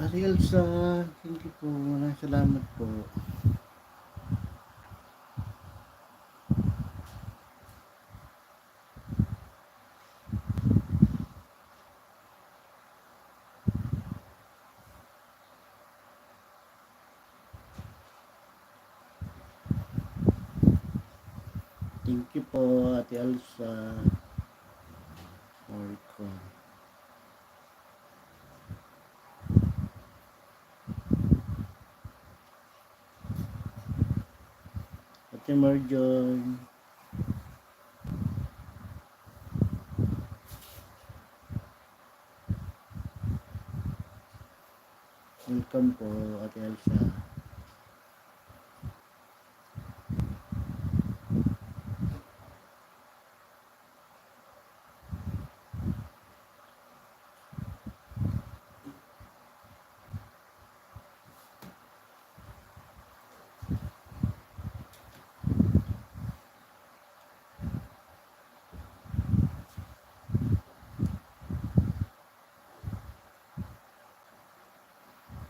Ate Elsa, thank you po. Maraming salamat po. Thank you po, Ate Elsa. Welcome. Ate Marjon. Welcome po, Ate Elsa.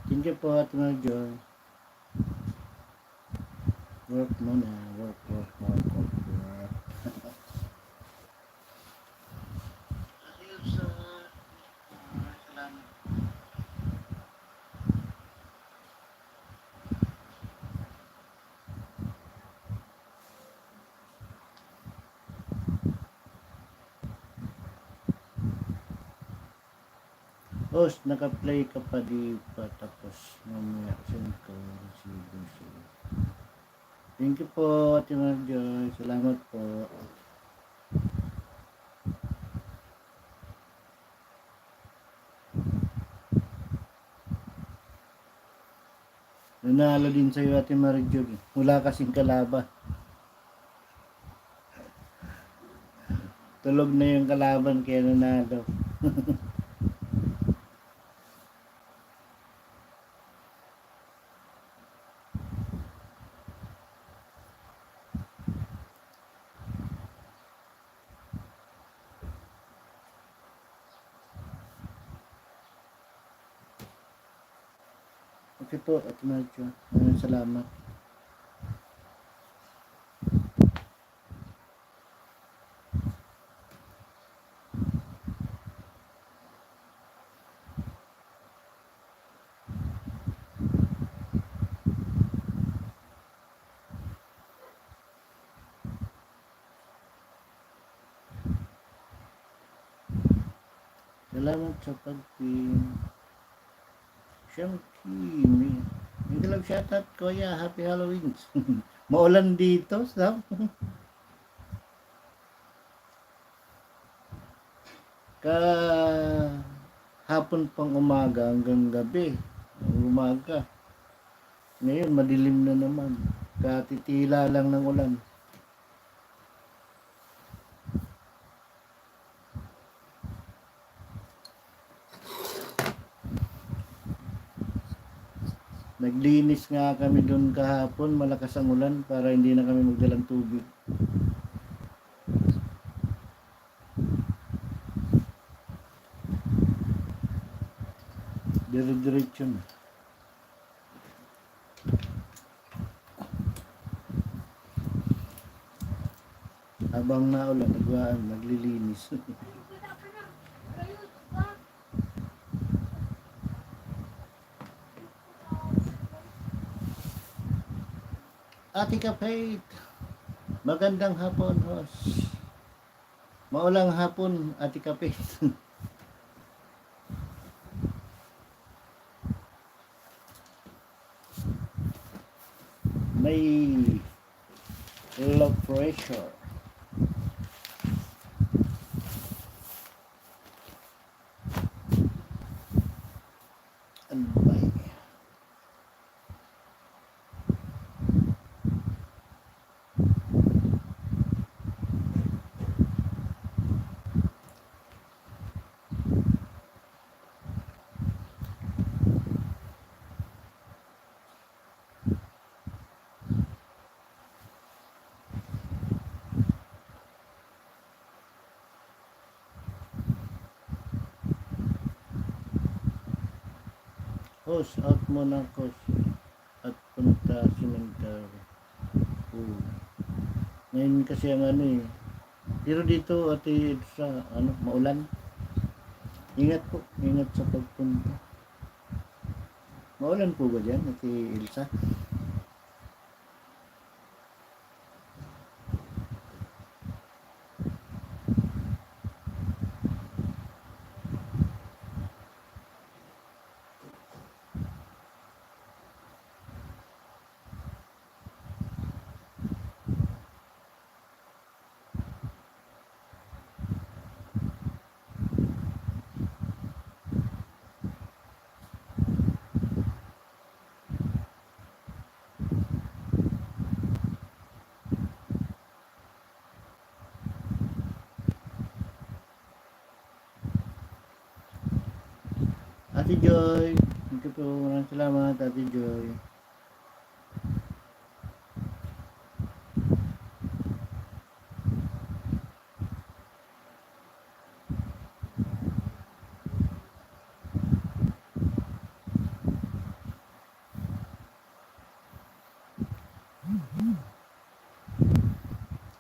Thank you po, Ate Marjon. Work muna. Work. Ate Elsa, maraming salamat. Host, naka-play ka pa di pa tapos mamaya send ko si Bunso. Thank you po, Ate Marjoy. Salamat po. Nanalo din sa'yo, Ate Marjoy. Wala kasing kalaban. Tulog na yung kalaban kaya nanalo. Okay po, Ate Marjoy. Maraming salamat. Salamat sa pag-pin. Siyempre, may dalag shoutout ko, yeah, happy Halloween. Maulan dito, sab. Ka hapon pang umaga hanggang gabi. Umaga. Ngayon, madilim na naman. Katitila lang ng ulan. Naglinis nga kami doon kahapon, malakas ang ulan para hindi na kami magdalang tubig. Dire-diretso na. Habang naulan, naglilinis. Ate Kapait, magandang hapon, host. Maulang hapon, Ate Kapait. May low pressure. Anbay. Host, out mo ng coast at punta cemetery. Ngayon kasi ang ano eh. Pero dito ate sa maulan. Ingat po, ingat sa pagpunta. Maulan po ba dyan, ate Elsa? Ate Joy, thank you po, maraming salamat Ate Joy.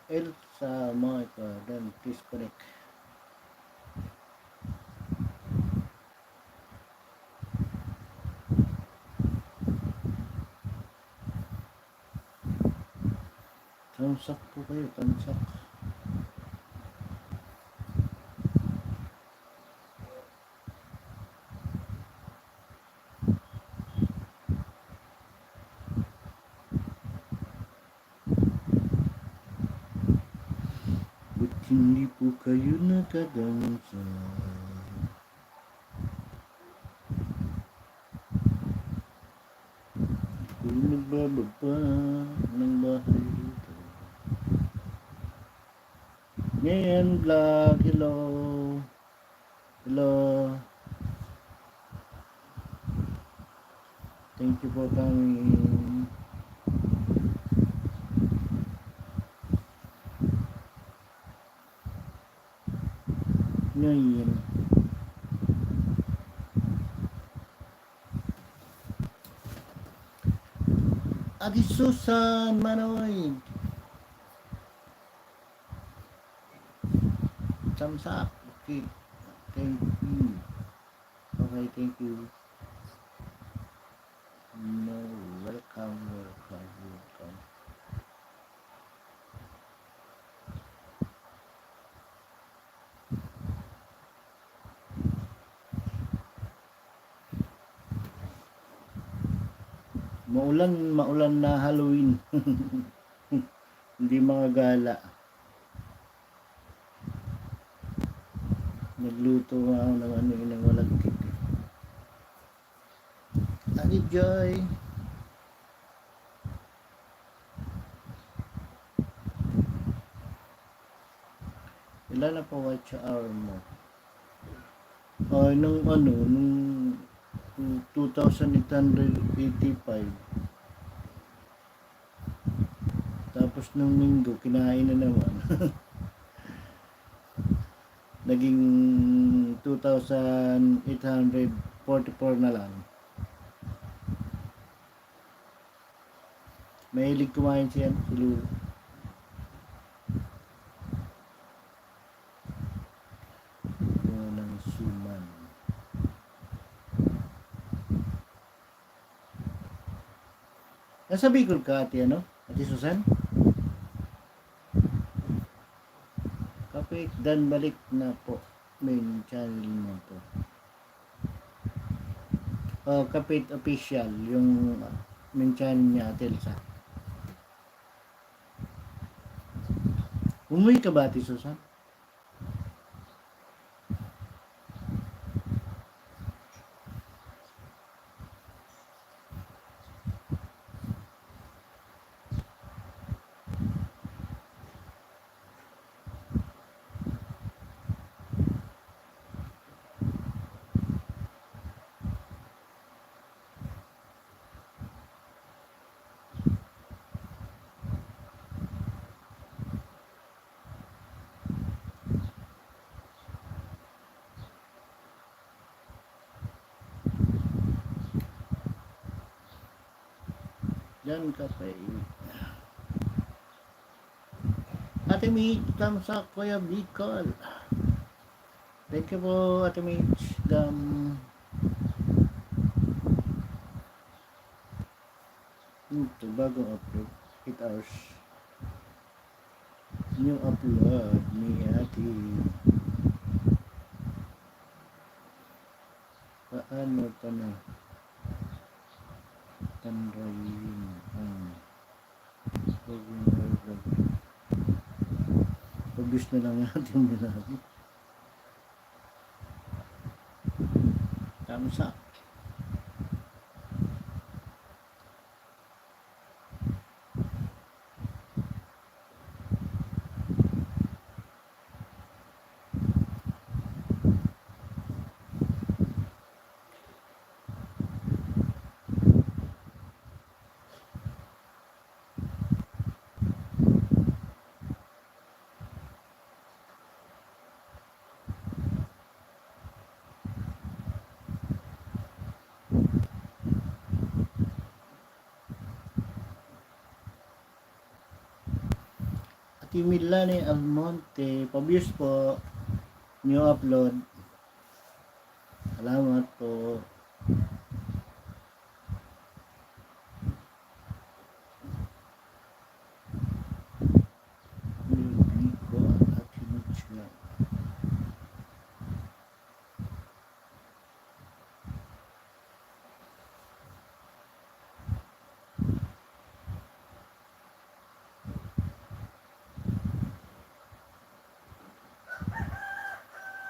Elsa Monica, then please connect. Tansak po kayo, tansak. Ba't hindi po kayo nakadansa? Kung nagbababa ng bahay dito. Ngayon vlog, hello. Hello. Thank you po kami. Ngayon. Ate Susan Manoy. Thumbs up. Okay. Thank you. Okay, thank you. No, welcome. Maulan na Halloween. Hindi mga gala. Nagluto nga ako ng walang cake. Ate Joy. Ilan na po watch hour mo? Nung 2,885. Tapos nung linggo, kinain na naman. Naging 2,844 na lang. Mahilig kumain siya, si Lulu. Walang suman. Nasa Bicol ka, ate Susan? Kapit dan balik na po. Main channel mo po. Kapit official, yung main channel niya, ate Elsa. Umuwi ka ba, ate Susan? Diyan ka pa eh. Ate Mitch, thumbs up Kuya Bicol. Thank you po Ate Mitch. Ito, bagong upload. 8 hours. New upload ni Ate. Paano pa na? Tandrayin ang pag-gusto na lang natin minabi. Thumbs up. Ate Milani Almonte, pabiyos po. New upload. Salamat po. Hindi ko at hinutya.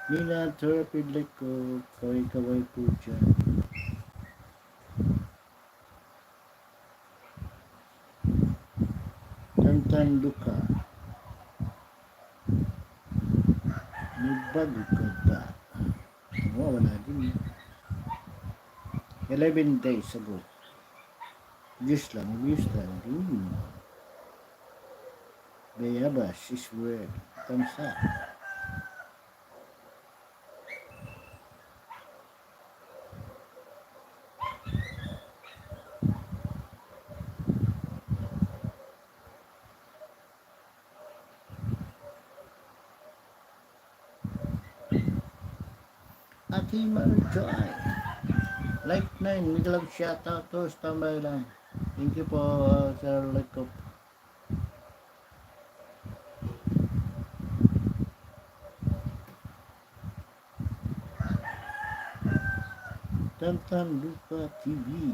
Nina, therapy like ko, kaway-kaway po dyan. Tantan Luka. May bago ka ba? Wala din. 11 days ago. Views lang din. Bayabas is weird. Thumbs up. Ate Marjoy. Like 9, may dalag shoutout to, standby lang. Thank you po, Sir Like ko. Tantan Luka TV.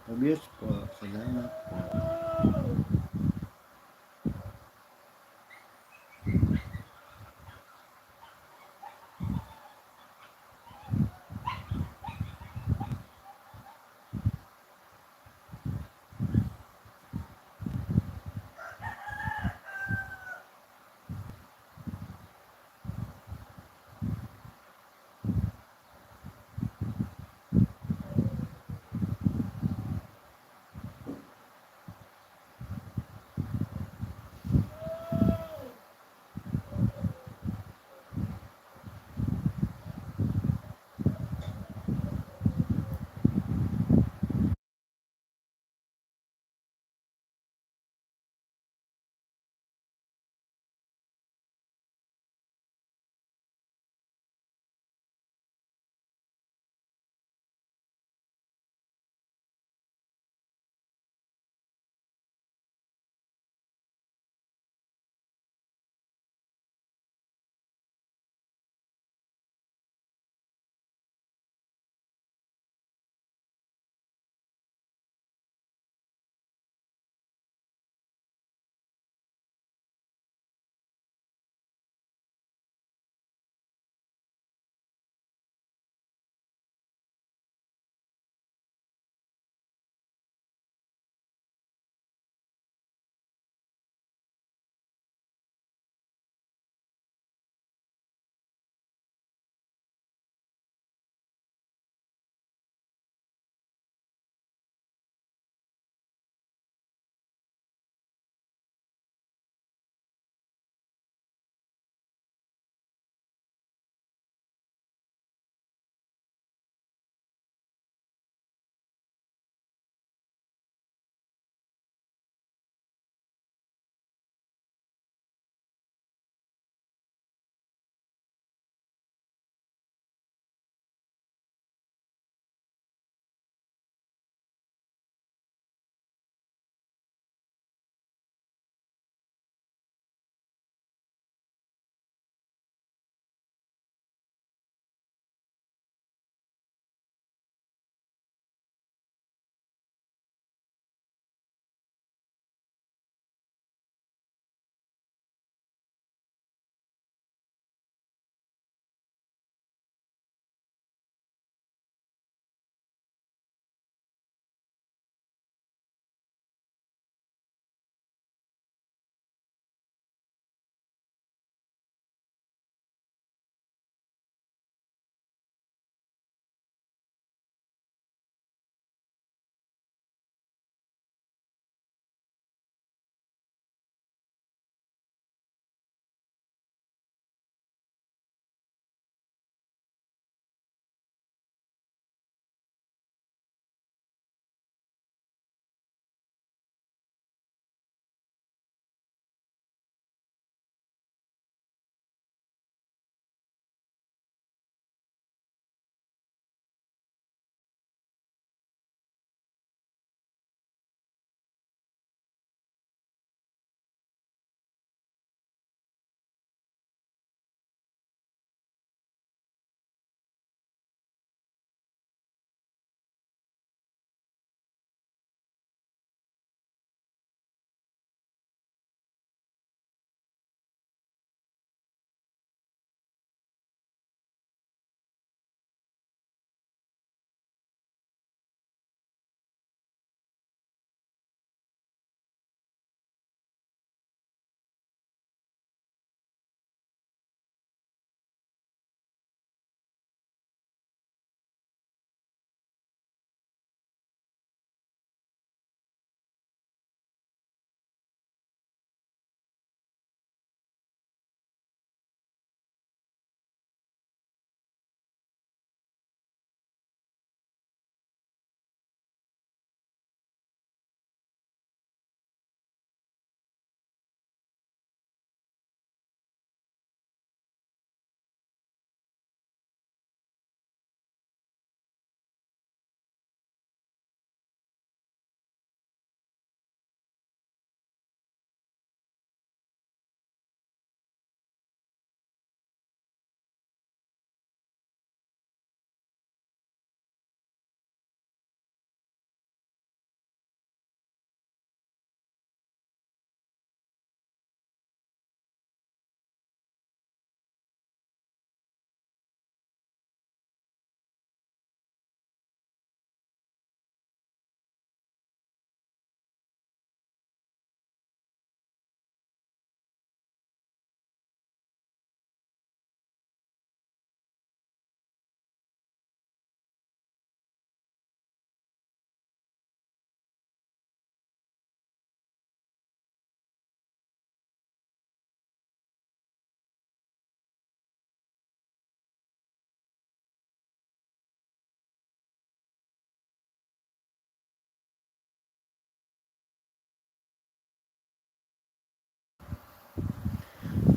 Pabiyos po, salamat po.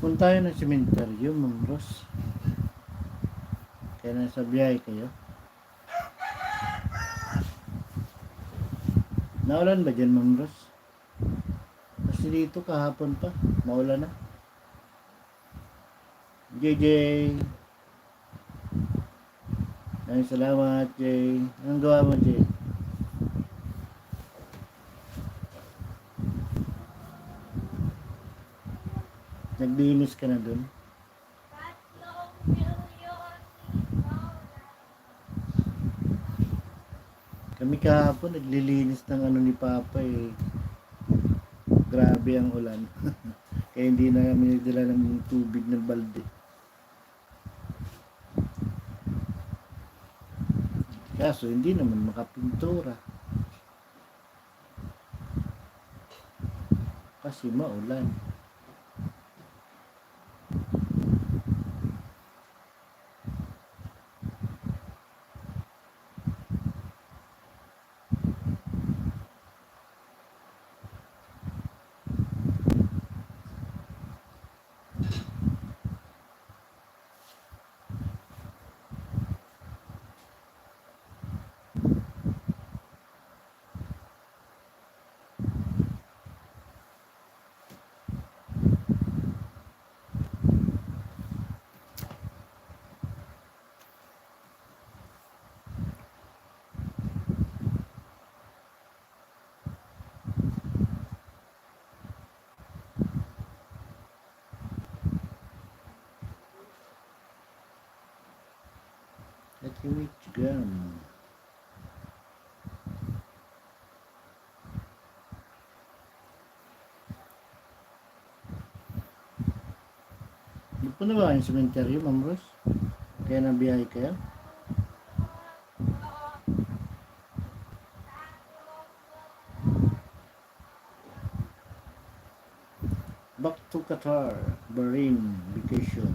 Punta tayo ng sementeryo, Ma'am Ros. Kaya nasa biyahe kayo. Naulan ba dyan, Ma'am Ros? Kasi dito kahapon pa, maulan na. JJ. Ay, salamat, Jay. Anong gawa mo, Jay? Naglinis ka na dun? Kami kahapon, naglilinis ng ano ni Papa eh. Grabe ang ulan. Kaya hindi na kami nagdala ng tubig ng balde. Kaso hindi naman makapintura. Kasi maulan. At yung gum. Hindi po na ba yung sementeryo, Ma'am Ros? Kaya nabiyahe kayo? Back to Qatar, Bahrain, vacation.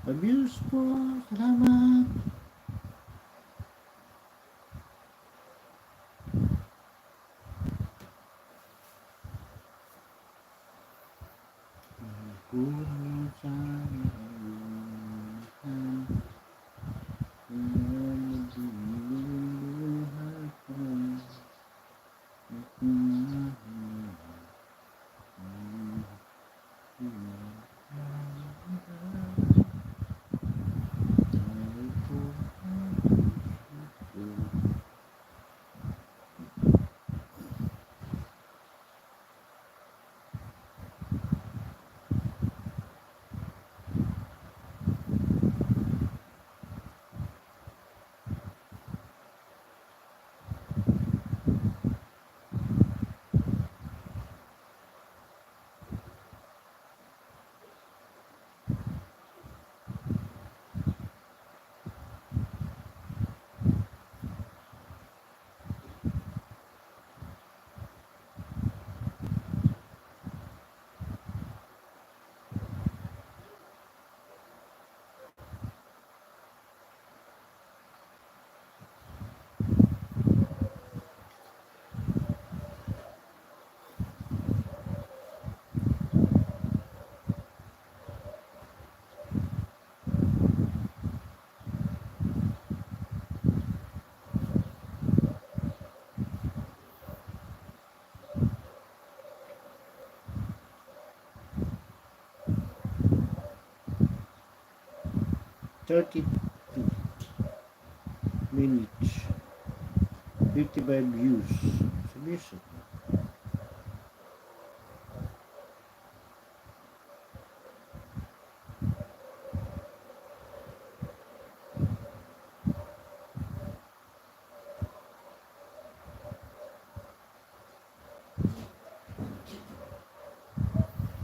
Abuse po, salamat. Kulang sana $32 minutes, 55 views. Sabi siya.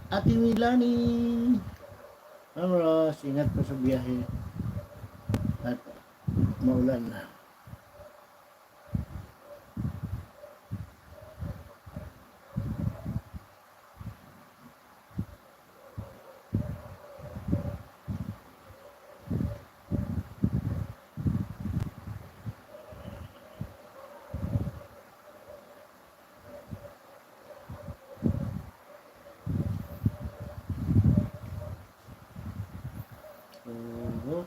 Ate Milani. Ma'am Ross, ingat po sa biyahe. At maulan na. Oh.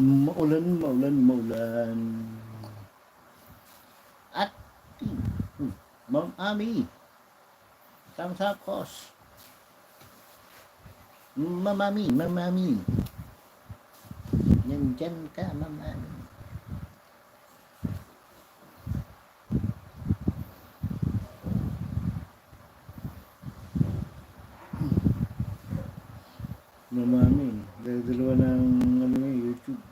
Maulan. At Ma'am Ami, Samsakos. Mamami. Nandyan ka, Mamami. Mamami, dalawa ng YouTube.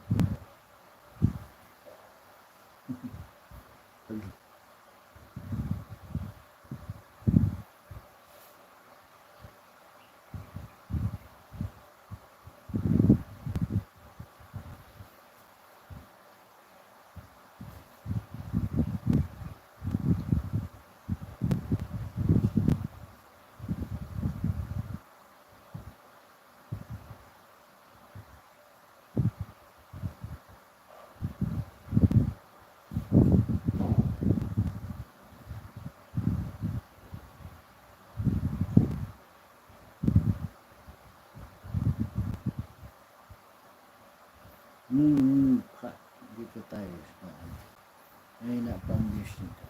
Dito tayo sa ay napang-views nito.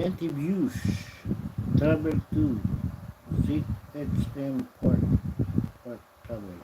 Native Use, Travel to ZXM Port Travel.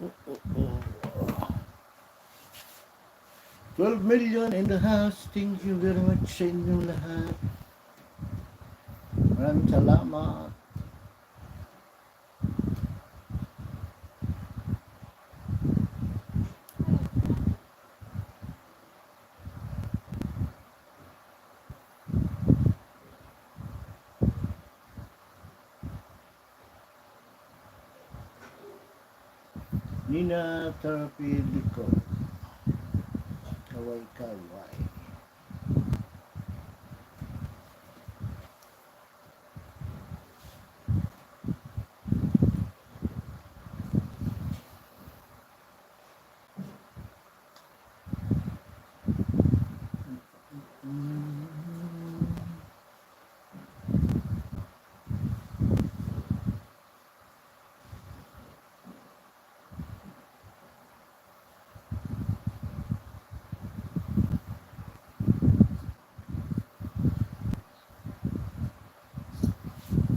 Oh, oh, oh. 12 million in the house. Thank you very much sa inyong lahat. Maraming salamat. Nina Tarapilico. Kaway-kaway.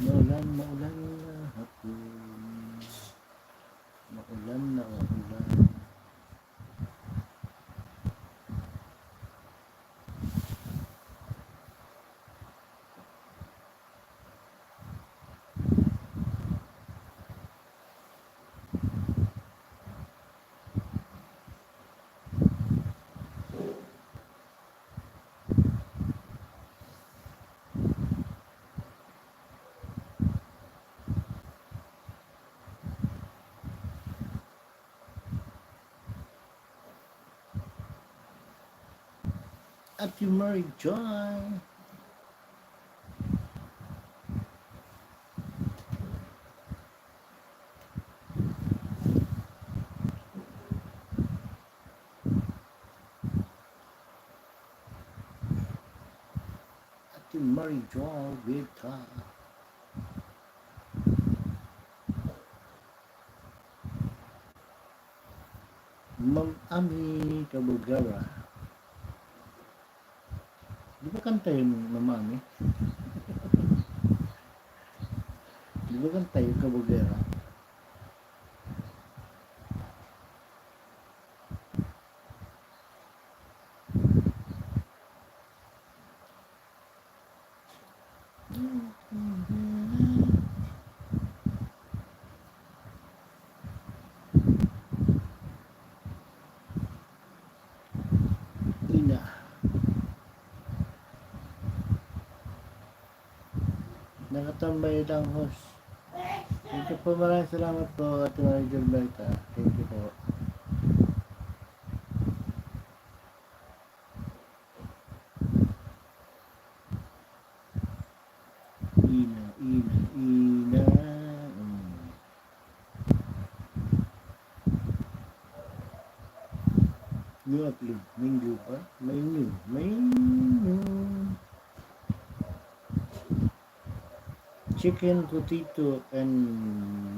Maulan na hapon. Maulan na ulan. Ate Mary Joy. Ate Mary Joy Vita. Ma'am Ami Kabugara. Di ba kanta yun, Ma'am Ami? Di ba kanta yun, Kabugara? Ina. Nakatambay lang, host. Thank you po, maraming salamat po, Ate Mary Gilberta. Thank you po. Ina, ina, ina. New upload. Menu pa? Menu. Chicken, potato, and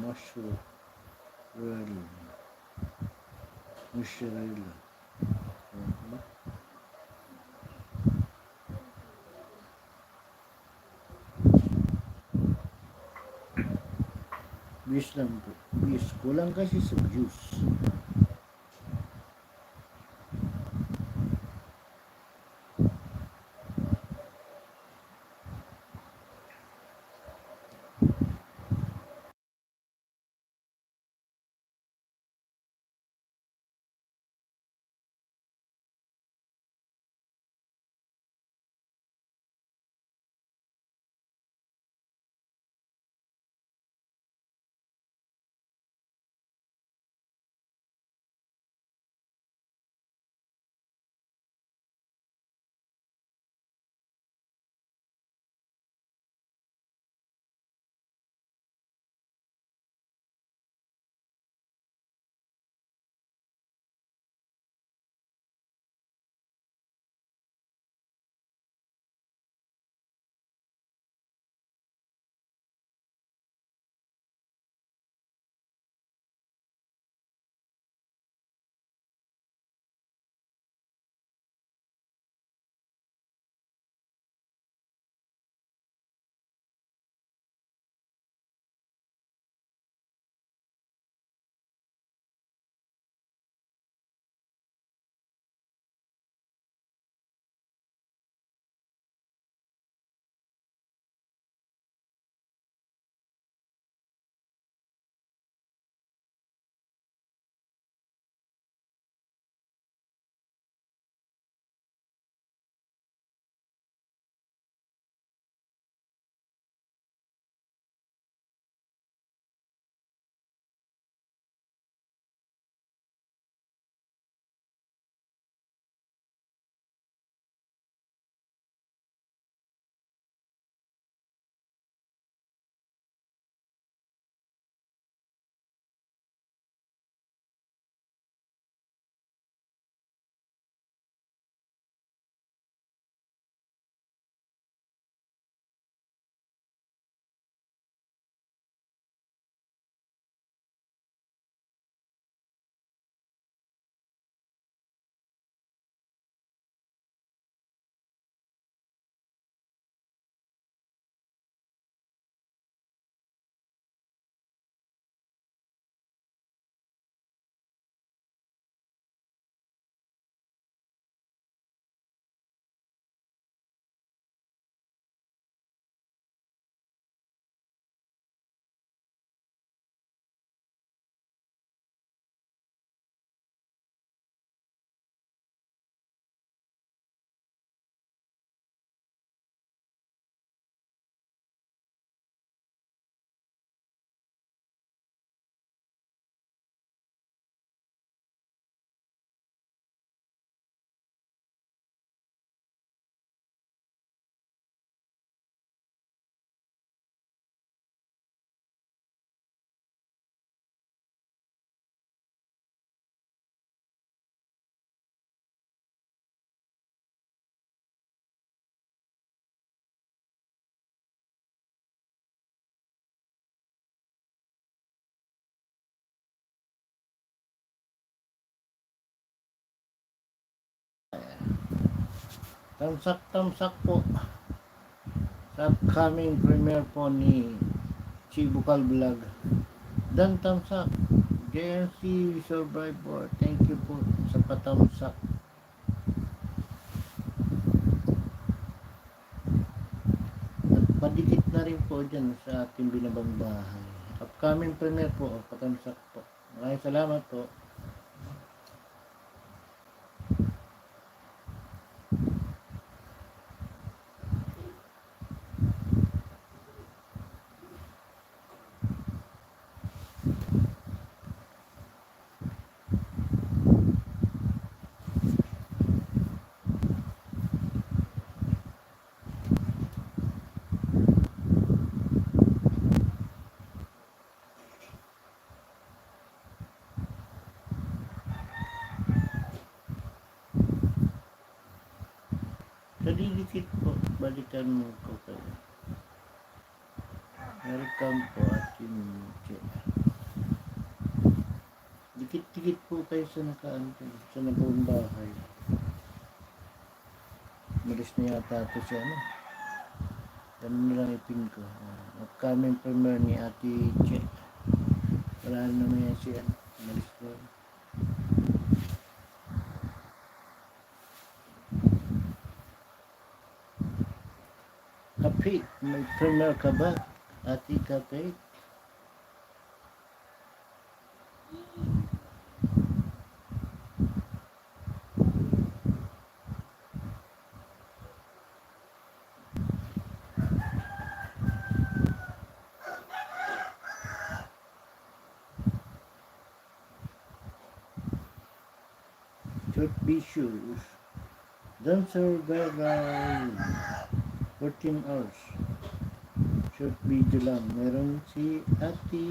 mushroom. Mozzarella. Bis lang po. Bis. Kulang kasi sa juice. Tamsak po sa upcoming premiere po ni Chibukal Vlog. Dan tamsak. JNC Survivor. Thank you po sa patamsak. At padikit na rin po dyan sa ating binabang bahay. Upcoming premiere po, patamsak po. Maraming salamat po. Kadidikit po, balikan mo ko kayo. Welcome po ating Che. Dikit-dikit po kayo sa sa nabuong bahay. Malis na yata ito siya, ano? Ganun na lang ipin ko. Upcoming premiere ni Ate Che. Wala naman yan siya. Malis ko. Kapit, may premiere ka ba? Ate Kapit? Short vicious. Don't survive 14 hours. Short video lang. Meron si Ate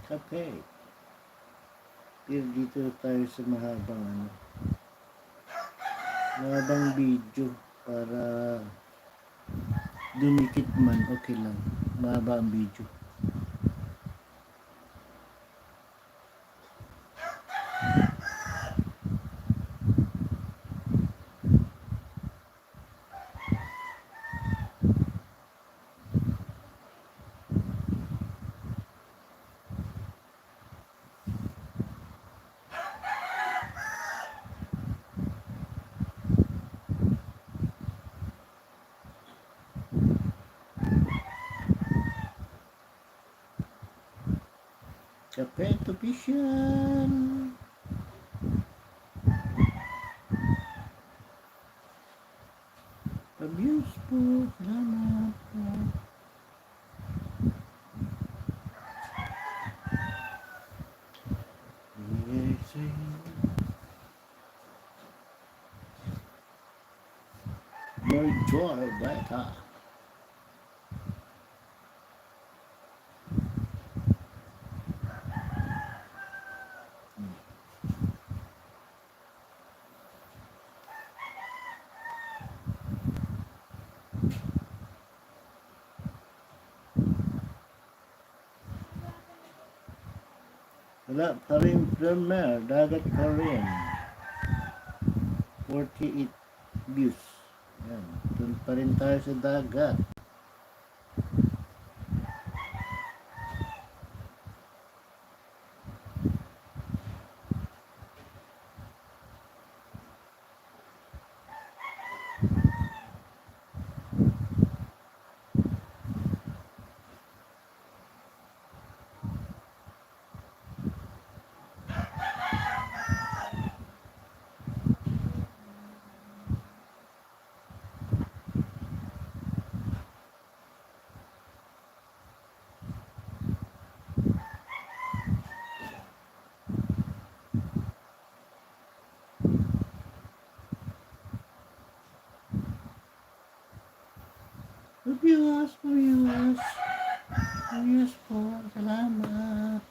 Kapit. Pero dito tayo sa mahabang video para dumikit man, okay lang. Mahaba ang video. Kapit Official. Abuse po. Salamat po. Yes, more joy, better. Wala pa rin premiere. Dagat pa rin. 48 views. Yan. Doon pa rin tayo sa dagat. Viewers po. Salamat.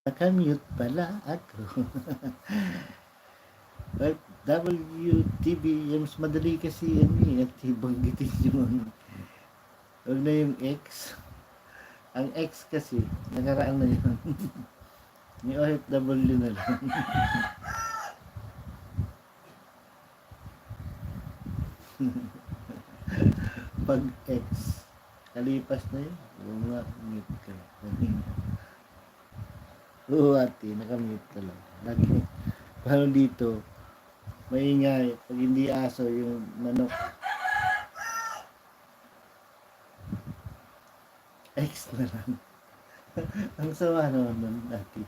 Nakamute pala ako. WTB, yung mas madali kasi yan eh, at banggitin yung huwag na yung X. Ang X kasi, nakaraan na yun. Ni OFW na lang. Pag X, kalipas na yun, mute ka. Oo ate, nakamute ka lang. Lagi, parang dito, maingay. Pag hindi aso, yung manok, X na lang. Ang sawa naman nun ate.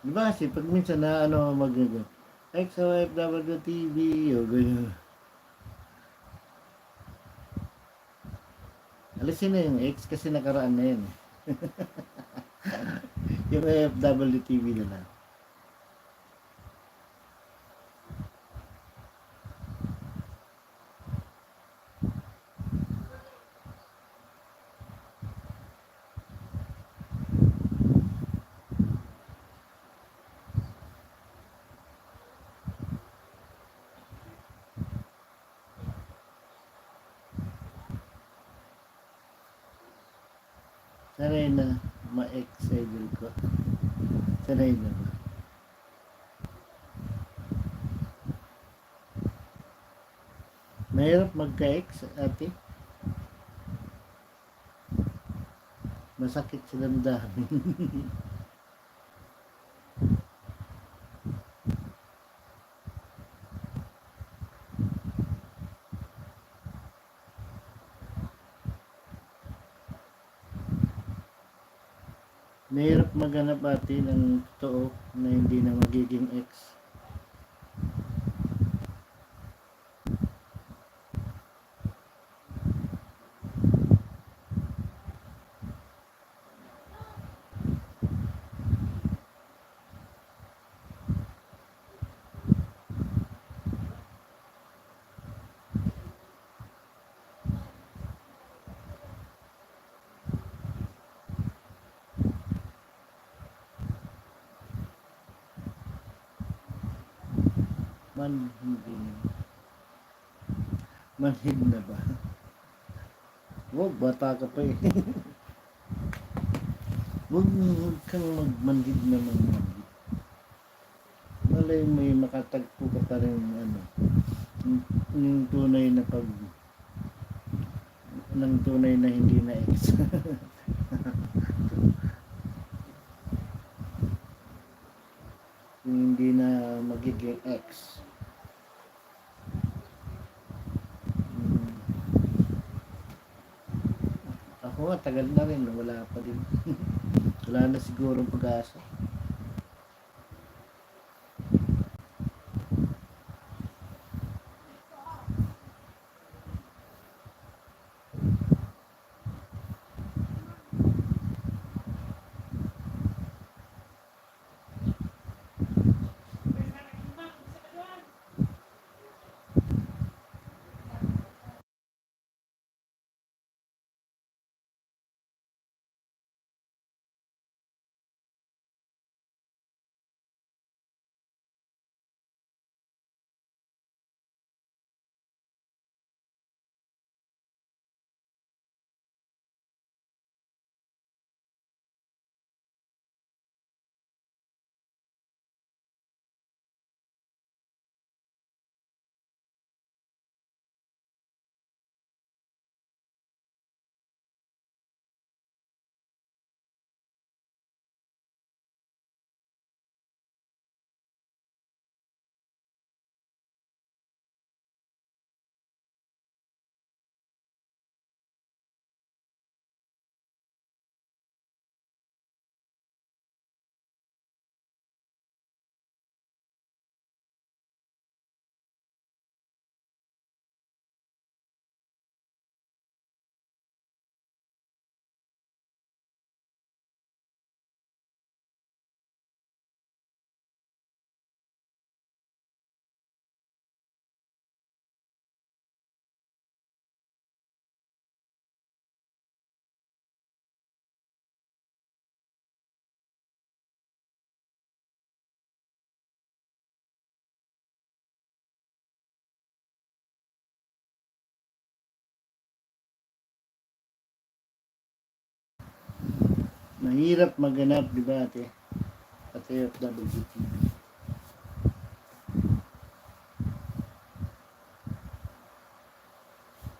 Diba kasi pag minsan na ano mag-go, XOFW TV o ganyan. Alisin na yung X kasi nakaraan na yan. Yung AFW TV na lang. Sanay na ma-X idol ko. Sanay na ba? Mahirap magka-X ate. Masakit sa damdamin. Mahirap maghanap ate ng totoo na hindi na magiging X. Manhid na ba? Wag, bata ka pa eh. Huwag kang magmanhid na magmanhid. Malay may makatagpo ka pa rin ano, yung tunay na pag ng tunay na hindi na X. Yung hindi na magiging X. Ako nga, tagal na rin, wala pa din. Wala na siguro pag-asa. Mahirap maganap, di ba ate? Ate FWTV.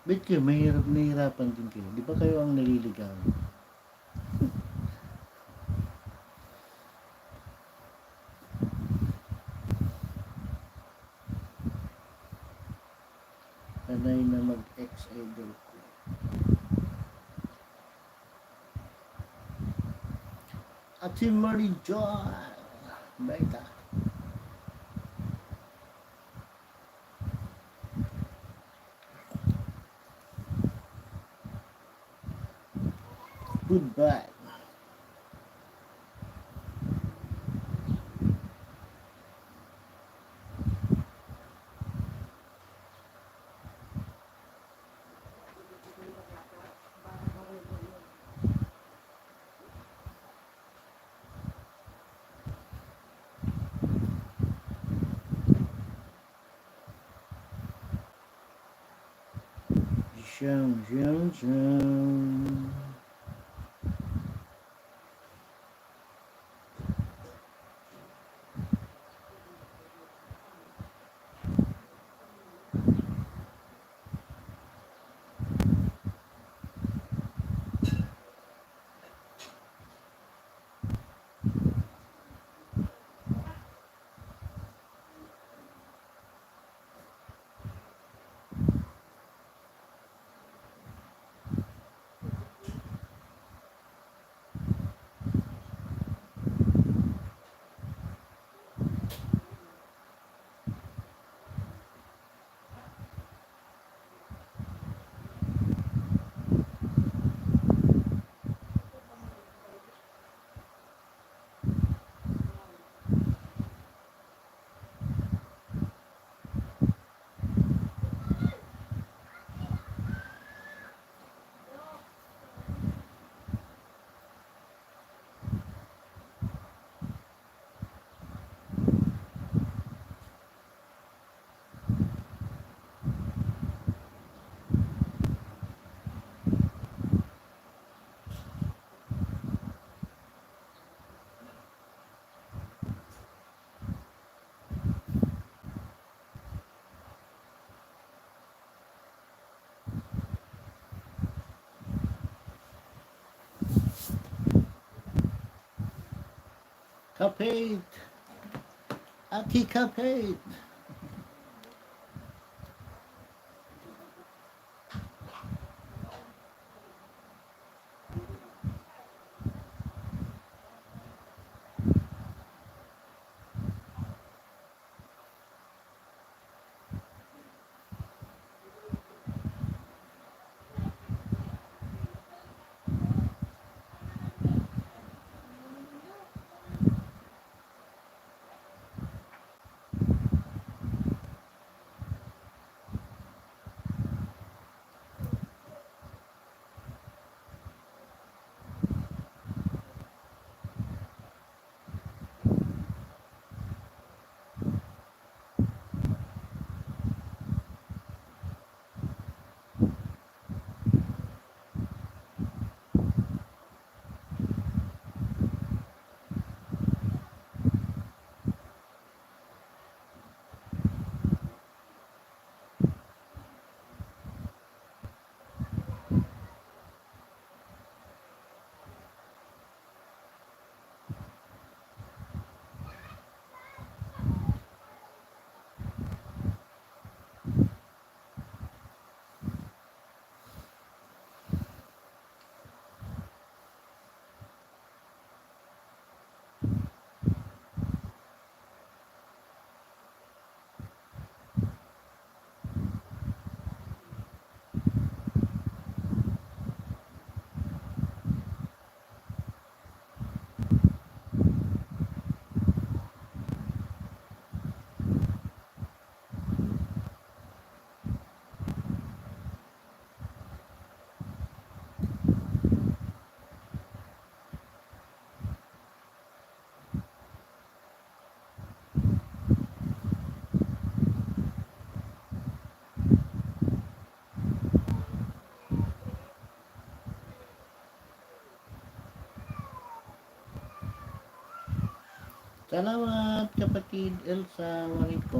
Ba't kayo mahirap nahihirapan din kayo? Di ba kayo ang naliligaw? Sanay na mag-ex-idol ko. Ate Marie Joy! Baita. Goodbye. Shum, shum, shum. Kapit! Ate Kapit! Salamat kapatid Elsa Marico.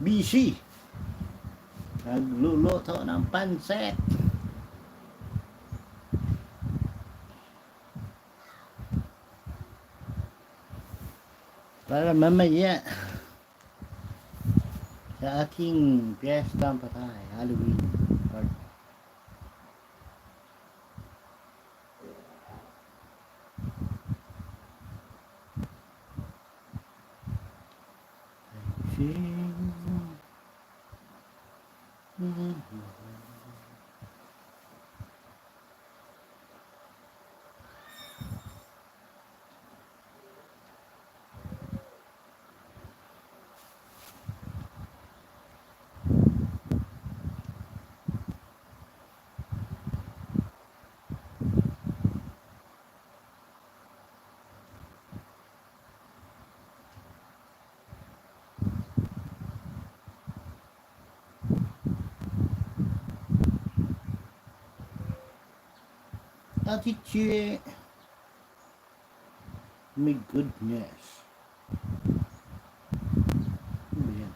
BC. Nagluluto ng pansit. Para mamaya sa aking piyesta patay, Halloween party. Attitude, my goodness. Ano yan?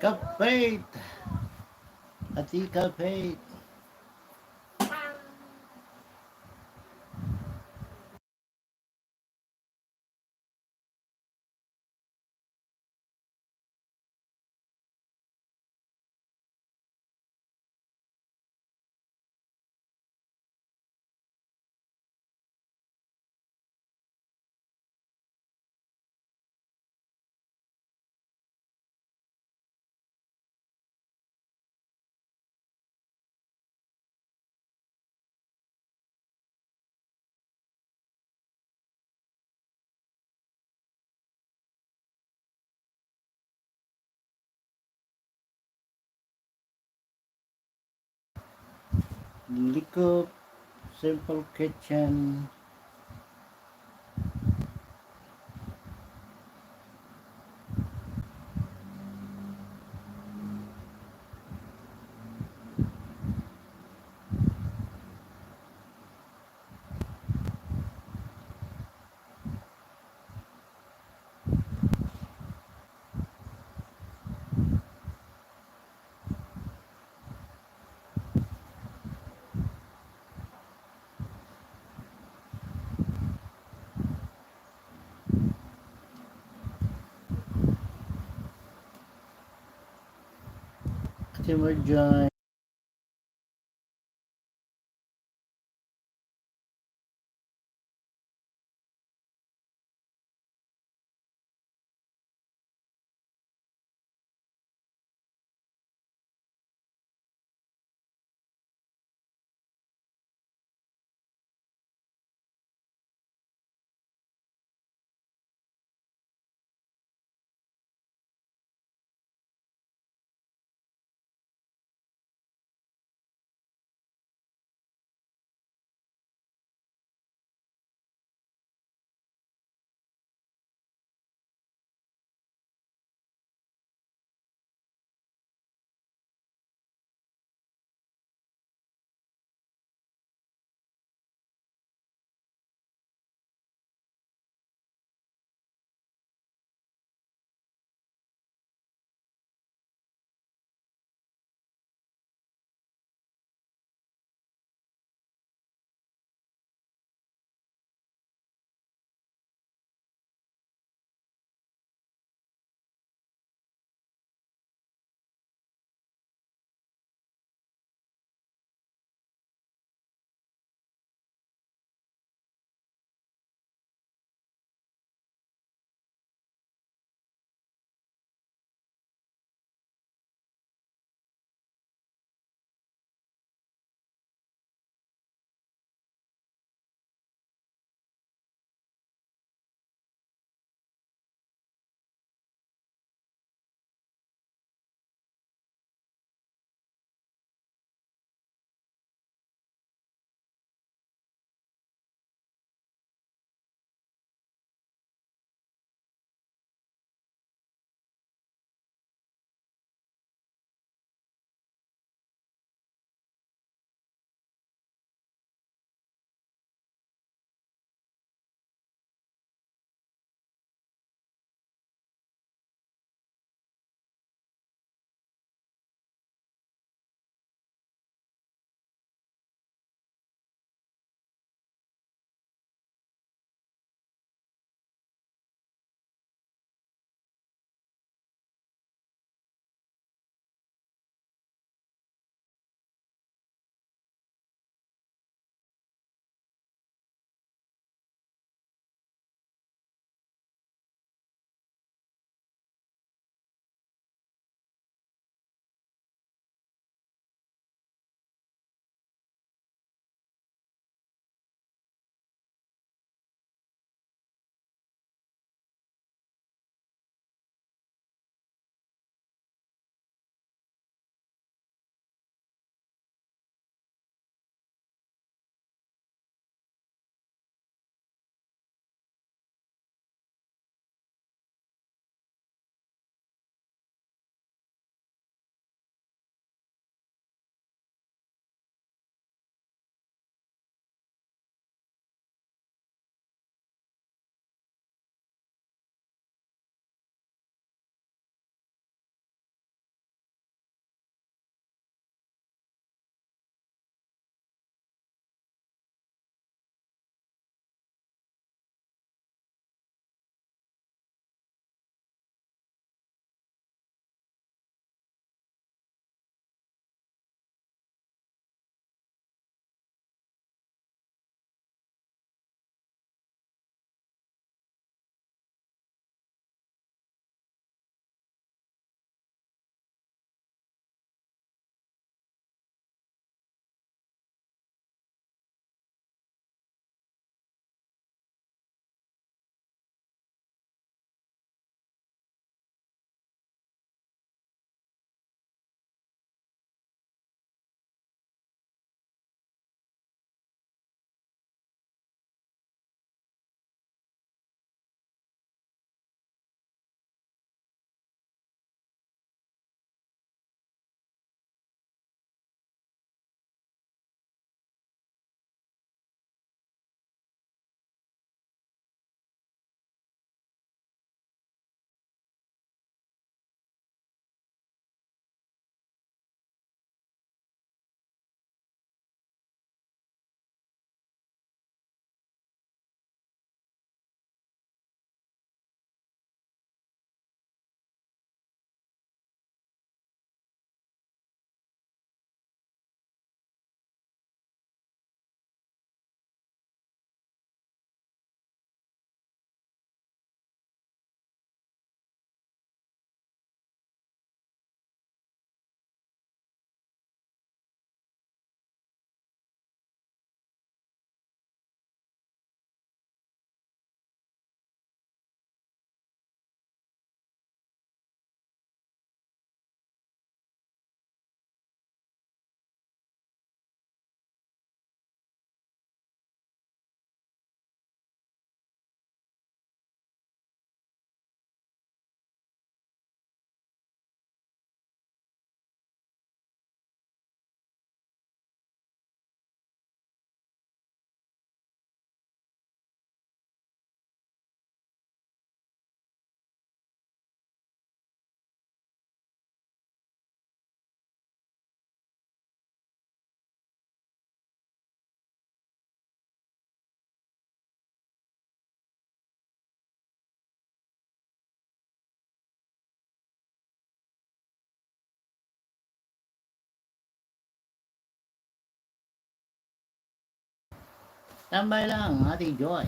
Kapait! Ati kapait! Likop, Simple Kitchen. Timber Joy. Tambay lang, Ate Joy.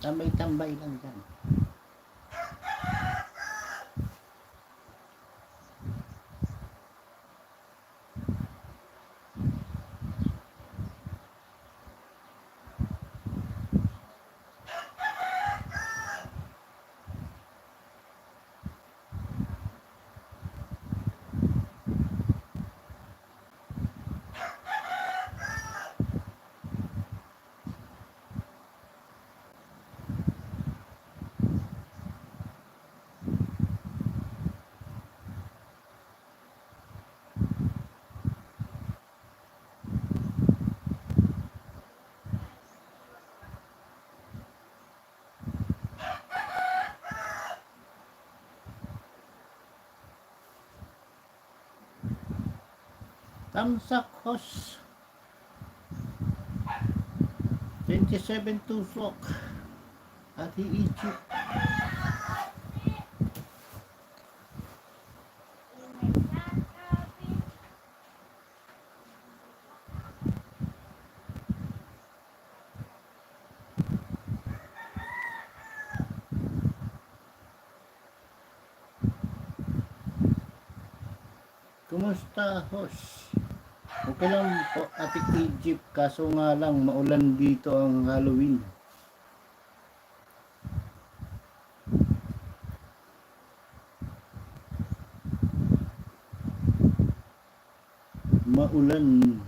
Tambay-tambay lang dyan. Tamsak Hos 27 tusok Ate Egypt. Kumusta Hos? Okay lang po Ate Egypt, kaso nga lang maulan dito ang Halloween. Maulan.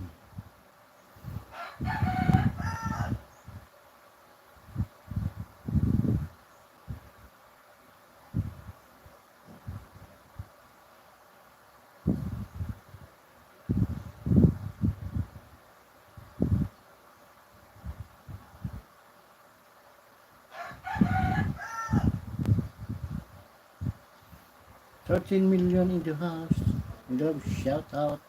$13 million in the house. We love shout out.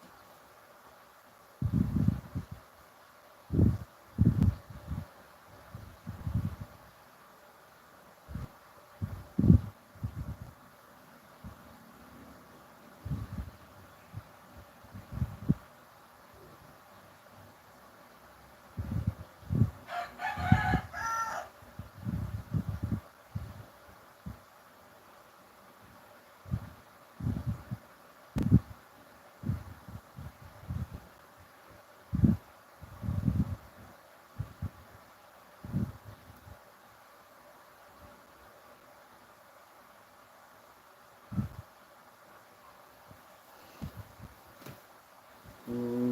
Oh.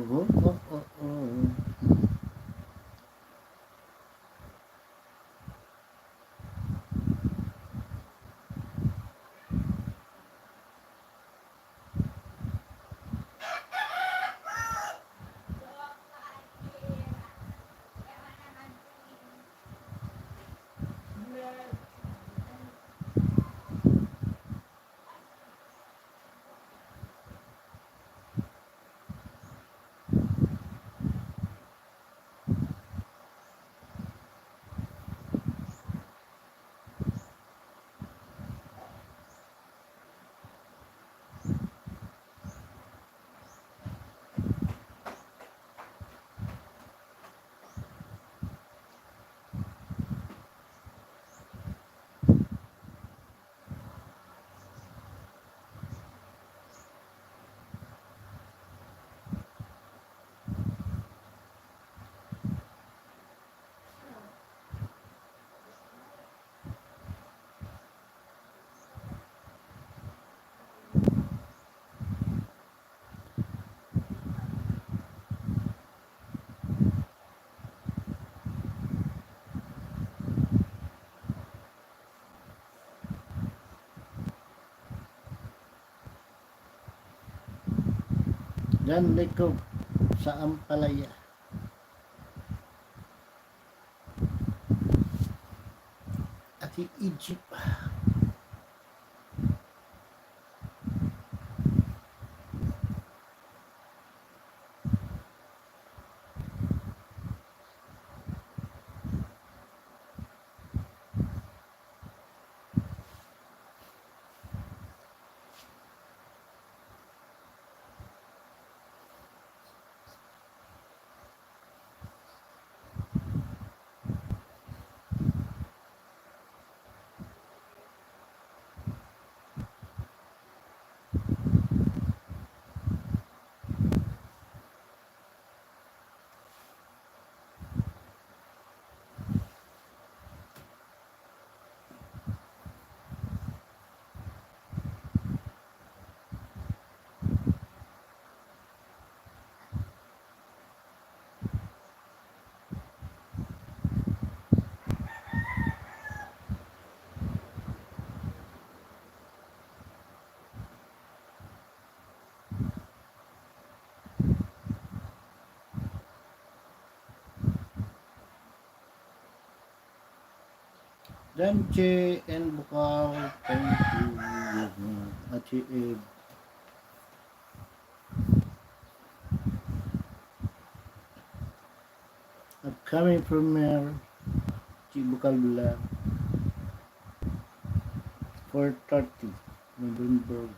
Dan Leko sa Ampalaya. Ate Egypt. Danche and Bukal, thank you. Achi Ed. Upcoming premiere, Chibukal Bula, 4:30, November 1.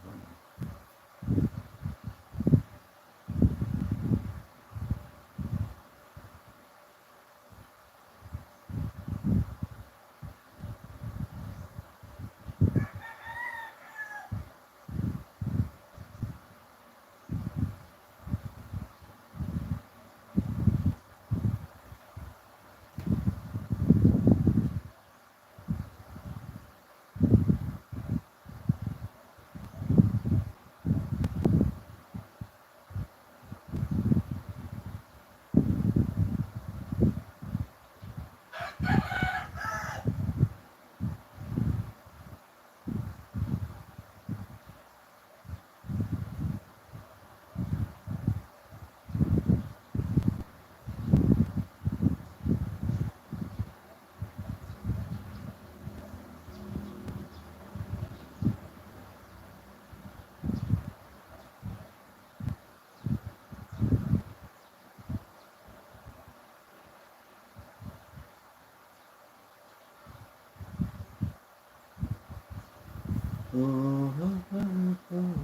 Oh, oh, oh, oh,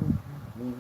oh.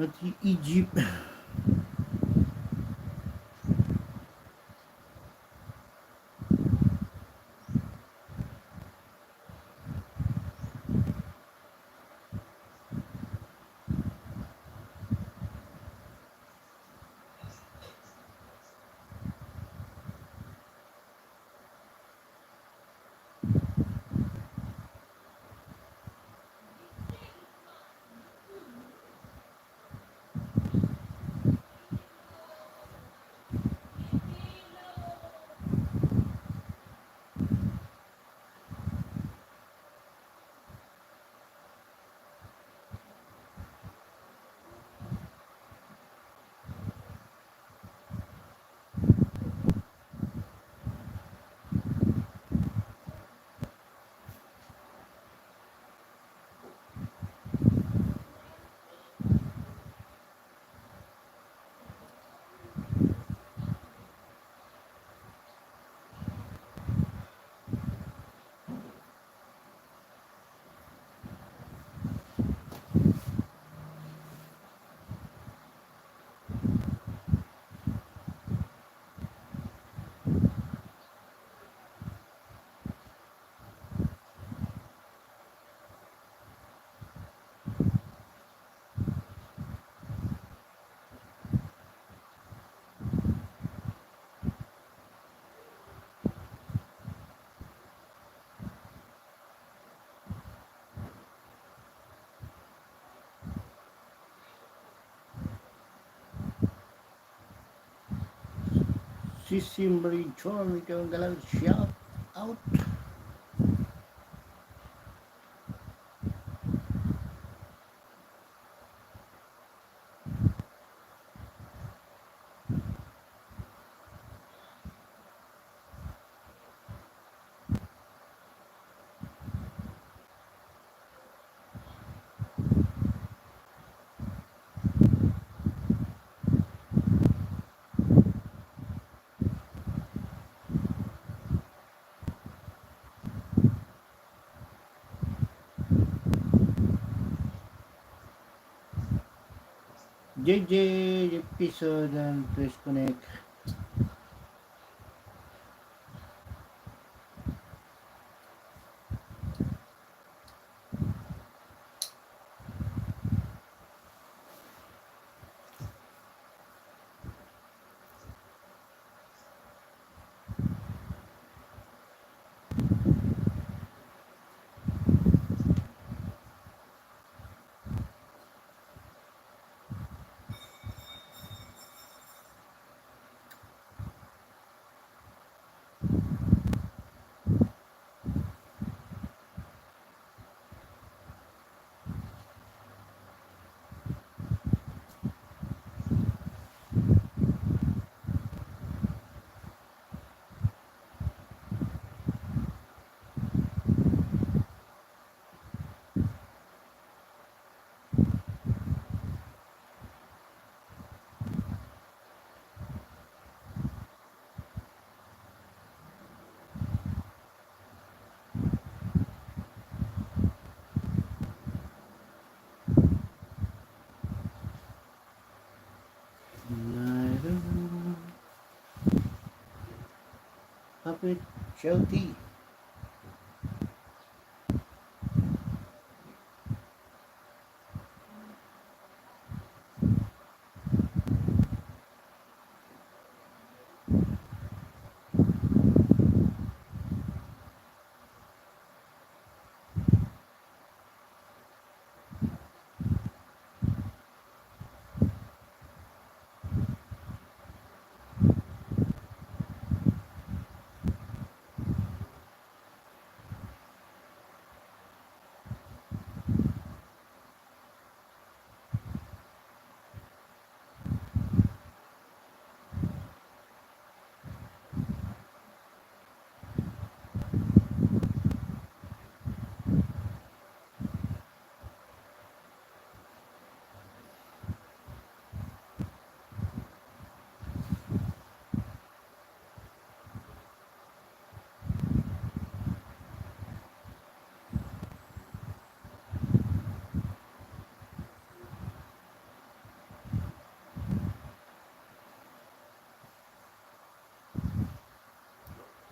At Egypt. Sisi Marichon, ikaw ang galang shout out. JJ episode and please connect. Kapit shouty.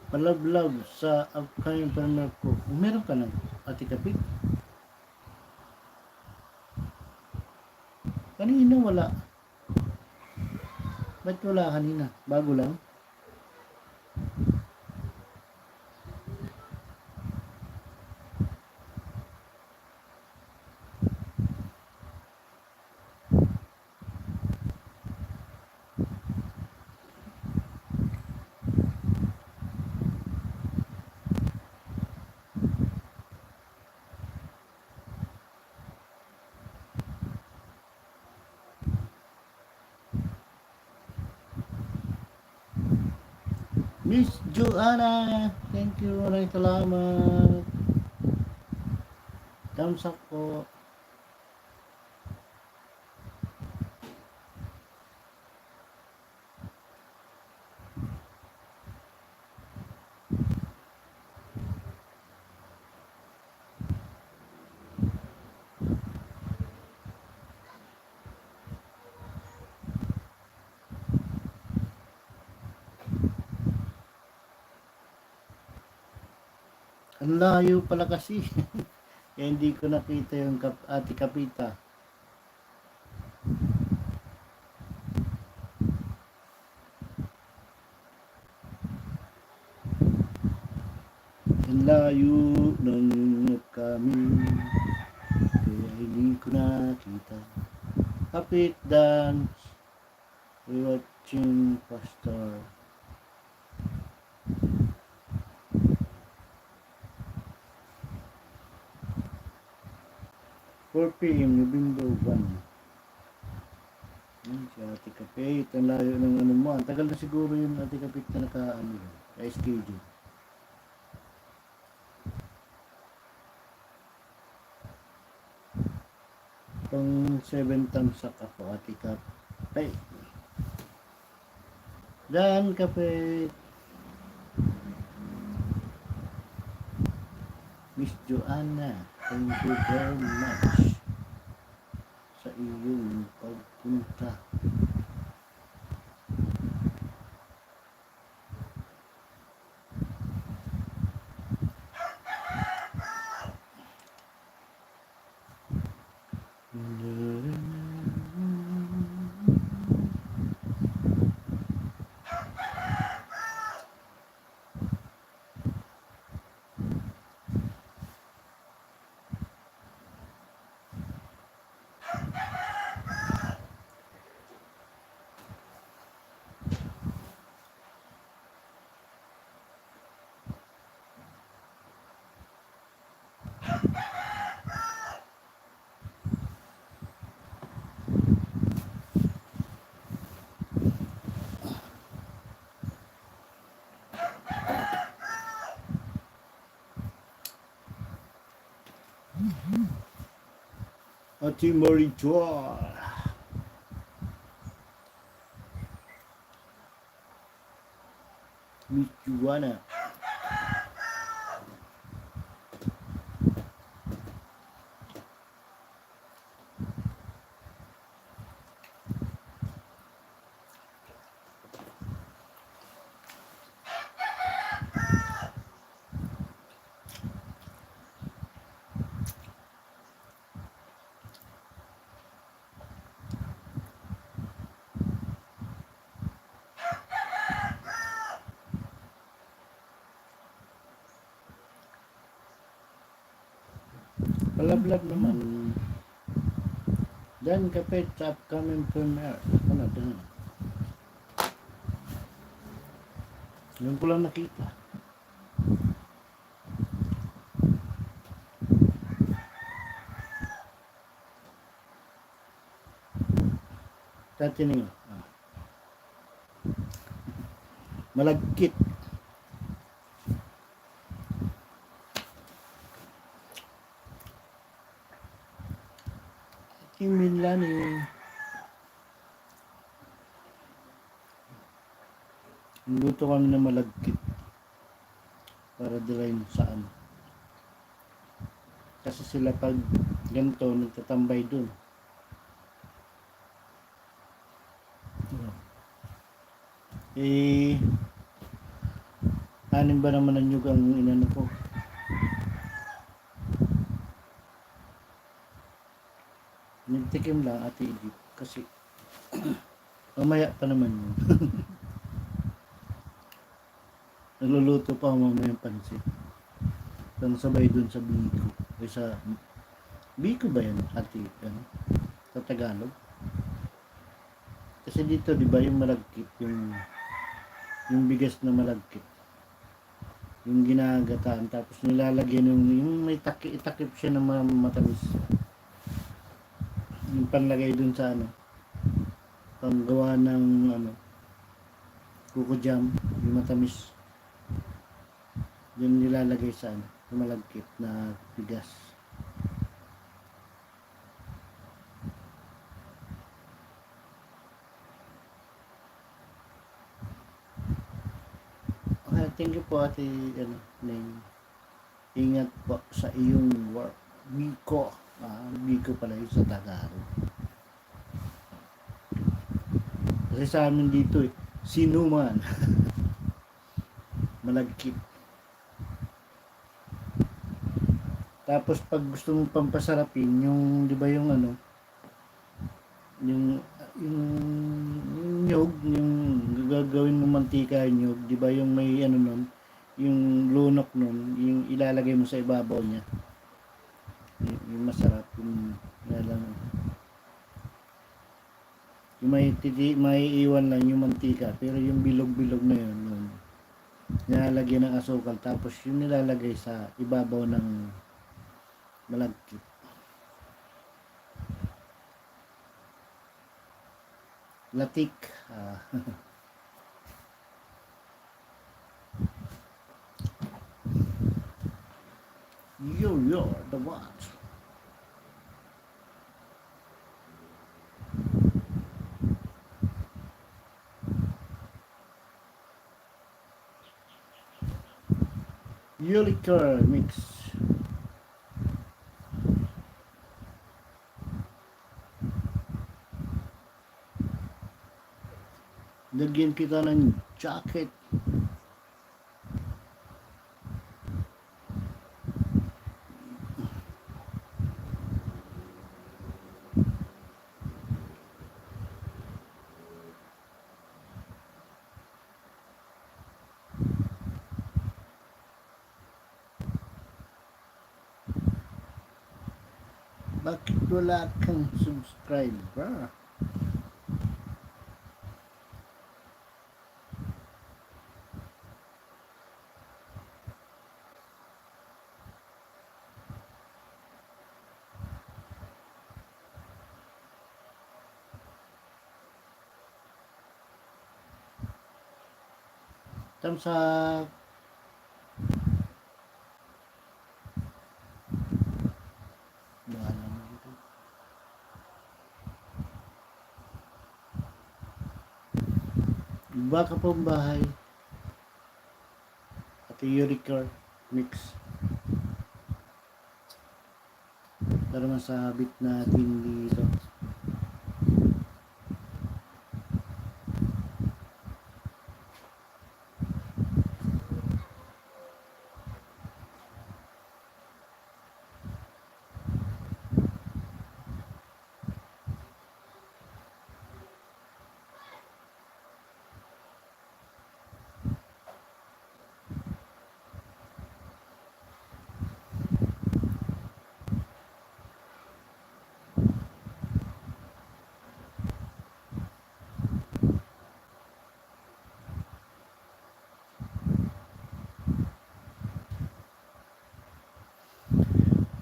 Palablag sa upcoming partner ko. Meron ka ng Ate Kapit? Kanina wala. Ba't wala kanina? Bago lang? Miss Joanna, thank you. Maraming salamat. Thumbs up po. Ang layo pala kasi. Kaya hindi ko nakita yung Ate Kapita. Ang layo ng kami. Kaya hindi ko nakita. Kapit dance. We watching Pastor. PM, November 1. Si Ate Kapit. Ang layo ng ano mo. Ang tagal na siguro yung Ate Kapit na naka-ano yun. Ka-schedule. Pang 7 tamsak ako, Ate Kapit. Dan Kapit. Miss Joanna, thank you very much sa iyong pagpunta. Ati Marijuana. Miss Juana. Palablab naman. Dan kapit sa upcoming premiere. Ano din? Yung ko lang nakita. Dati niyo. Malagkit. Kiminlan eh. Luto kami na malagkit. Para dilayin saan. Kasi sila pag ganito, nagtatambay dun. Eh, anim ba naman ang nyug ang inano ko? Nagtikim lang Ate Edith kasi mamaya pa naman yun. Nagluluto pa ako mamaya ng pansit. Nang sabay dun sa Biko. O sa Biko ba yan Ate? Ano? Sa Tagalog? Kasi dito di ba yung malagkit, yung bigas na malagkit. Yung ginagataan tapos nilalagyan yung may takip siya na matamis. Yung panlagay dun sa ano, panggawa ng ano, kuko jam, yung matamis. Yung nilalagay sa ano, yung malagkit na bigas. Okay, thank you po Ate ano, Neng. Ingat po sa iyong work. Biko. Biko pala yun sa Tagalog. Kasi sa amin dito sino man. Malagkit. Tapos pag gusto mong pampasarapin, yung, di ba yung ano, yung nyog, yung gagawin mo mantika nyog, di ba yung may ano nun, yung lunok nun, yung ilalagay mo sa ibabaw niya. Yung masarap, yung yung may iwan lang yung mantika, pero yung bilog-bilog na yun, nilalagyan ng asukal, tapos yung nilalagay sa ibabaw ng malagkit. Latik. You're the one. Liquor mix. Lagyan kita ng jacket. Bakit wala kang subscriber? Tamsak. Bahala mo dito. Iba ka pang bahay. At Eureka mix. Para masabit natin dito.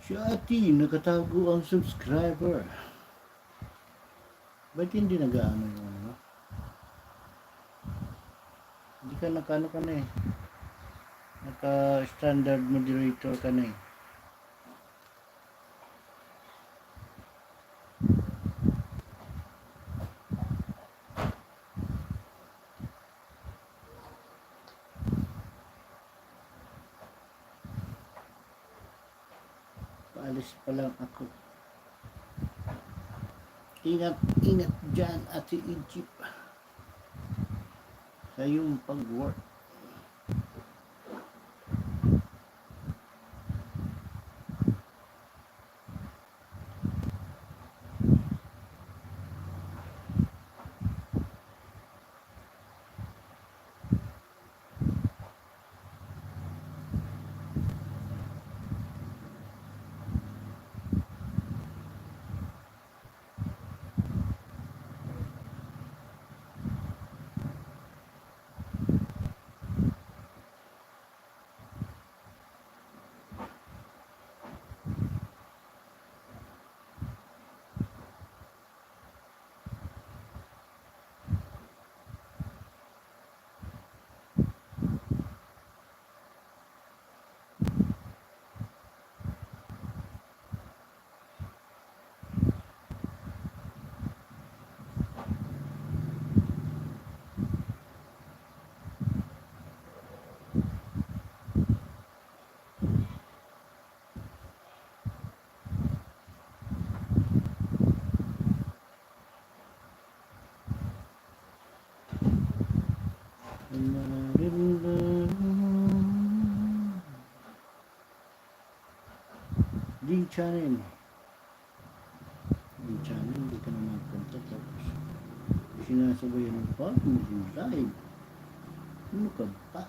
Si Ate, nakatago ang subscriber. Ba't hindi nag-ano yung ano? Hindi ka nakano ka na eh. Naka-standard moderator ka na eh. Paalis pa lang ako. Ingat, ingat dyan, Ate Egypt. Sa iyong pag-work. Ding channel. Ding channel, hindi ka na magpunta tapos sinasabayan mo pa, hindi live. Ano ka ba?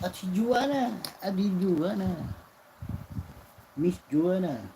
At si Juana, Adi Juana, Miss Juana.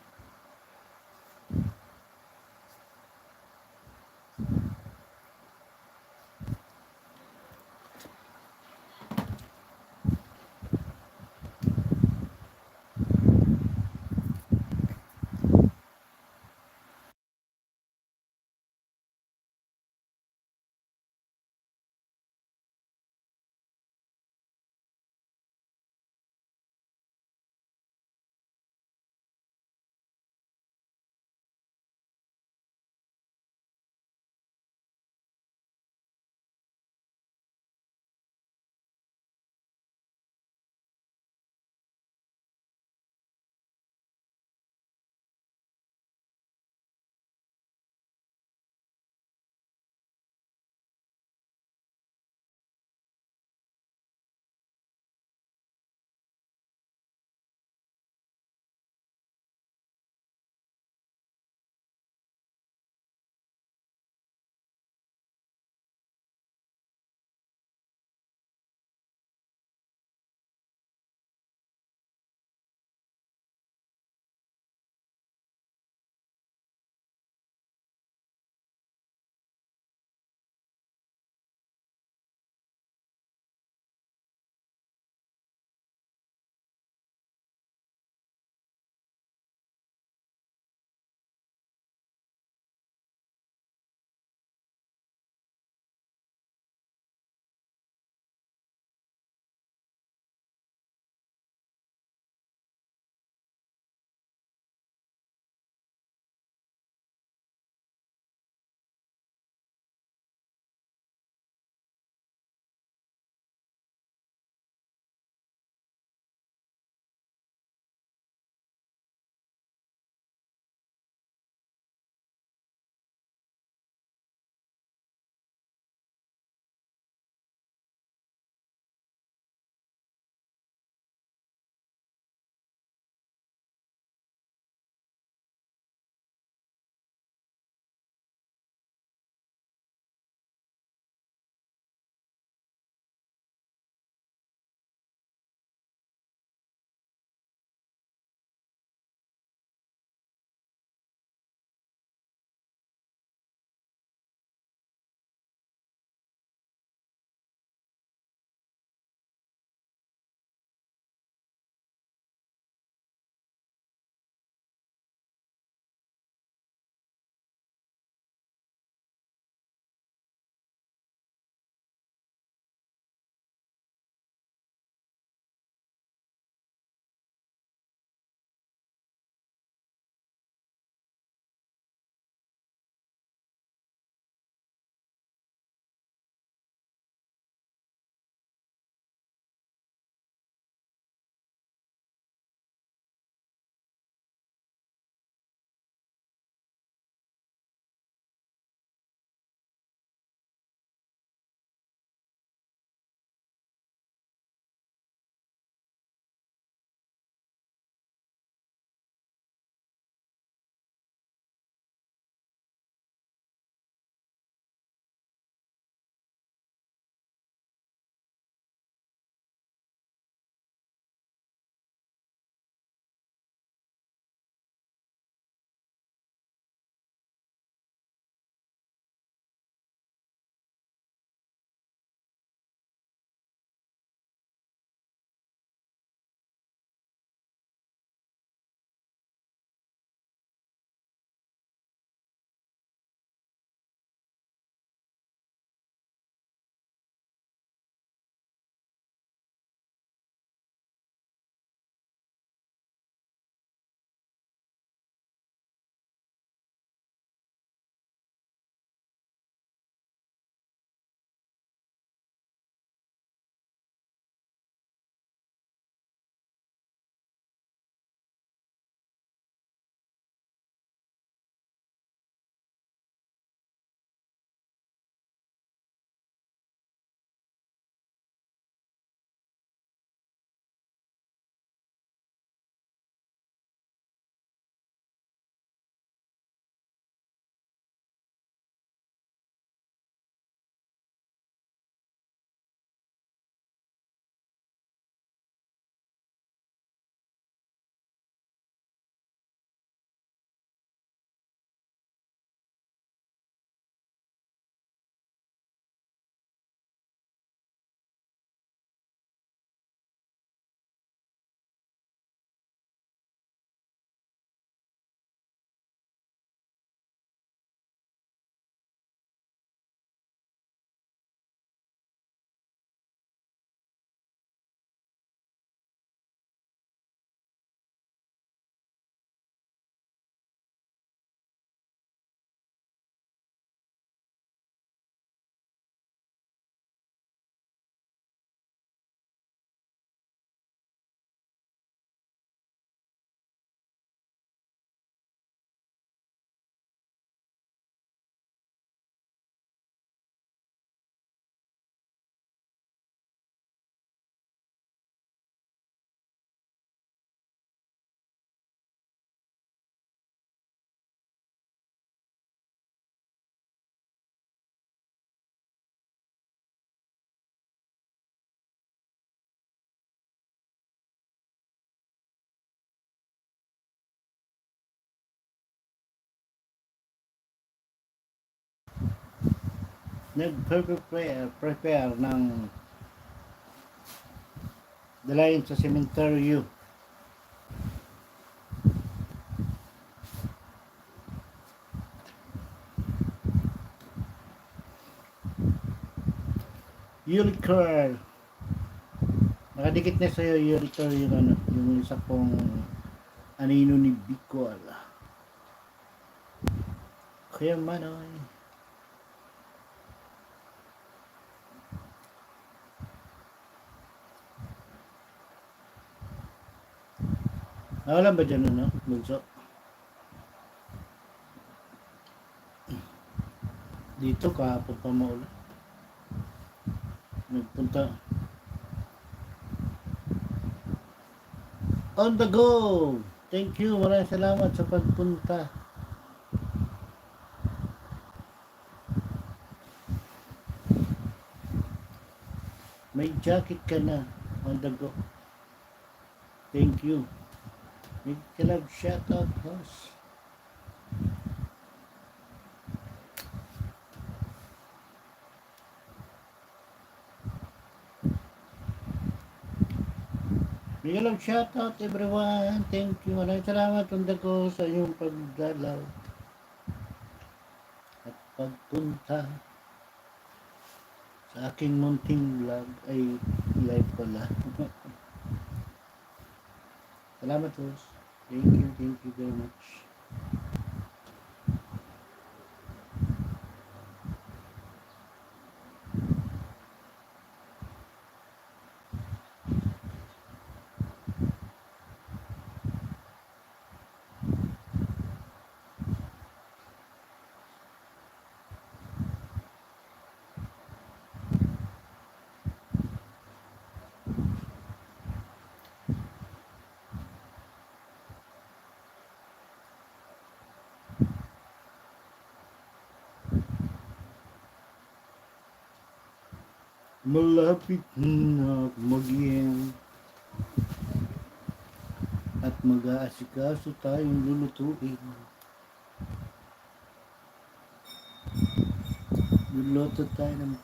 nag-prepare ng dalayan sa sementeryo. Ulicur. Nakadikit na sa'yo, Ulicur, yung ano, yung isa pong anino ni Bicol. Kuya Manoy. Wala ba dyan, ano, Bunso? Dito, kahapon pa maulan. Nagpunta. On the go! Thank you, maraming salamat sa pagpunta. May jacket ka na. On the go. Thank you. Big club shoutout, host. Big club shoutout, everyone. Thank you. Maraming salamat on the go sa iyong pagdalaw at pagpunta sa aking munting vlog ay live pala. Salamat, host. Thank you very much. Malapit na mag-iyan at mag-aasikaso tayong lulutuin. Luluto tayo ng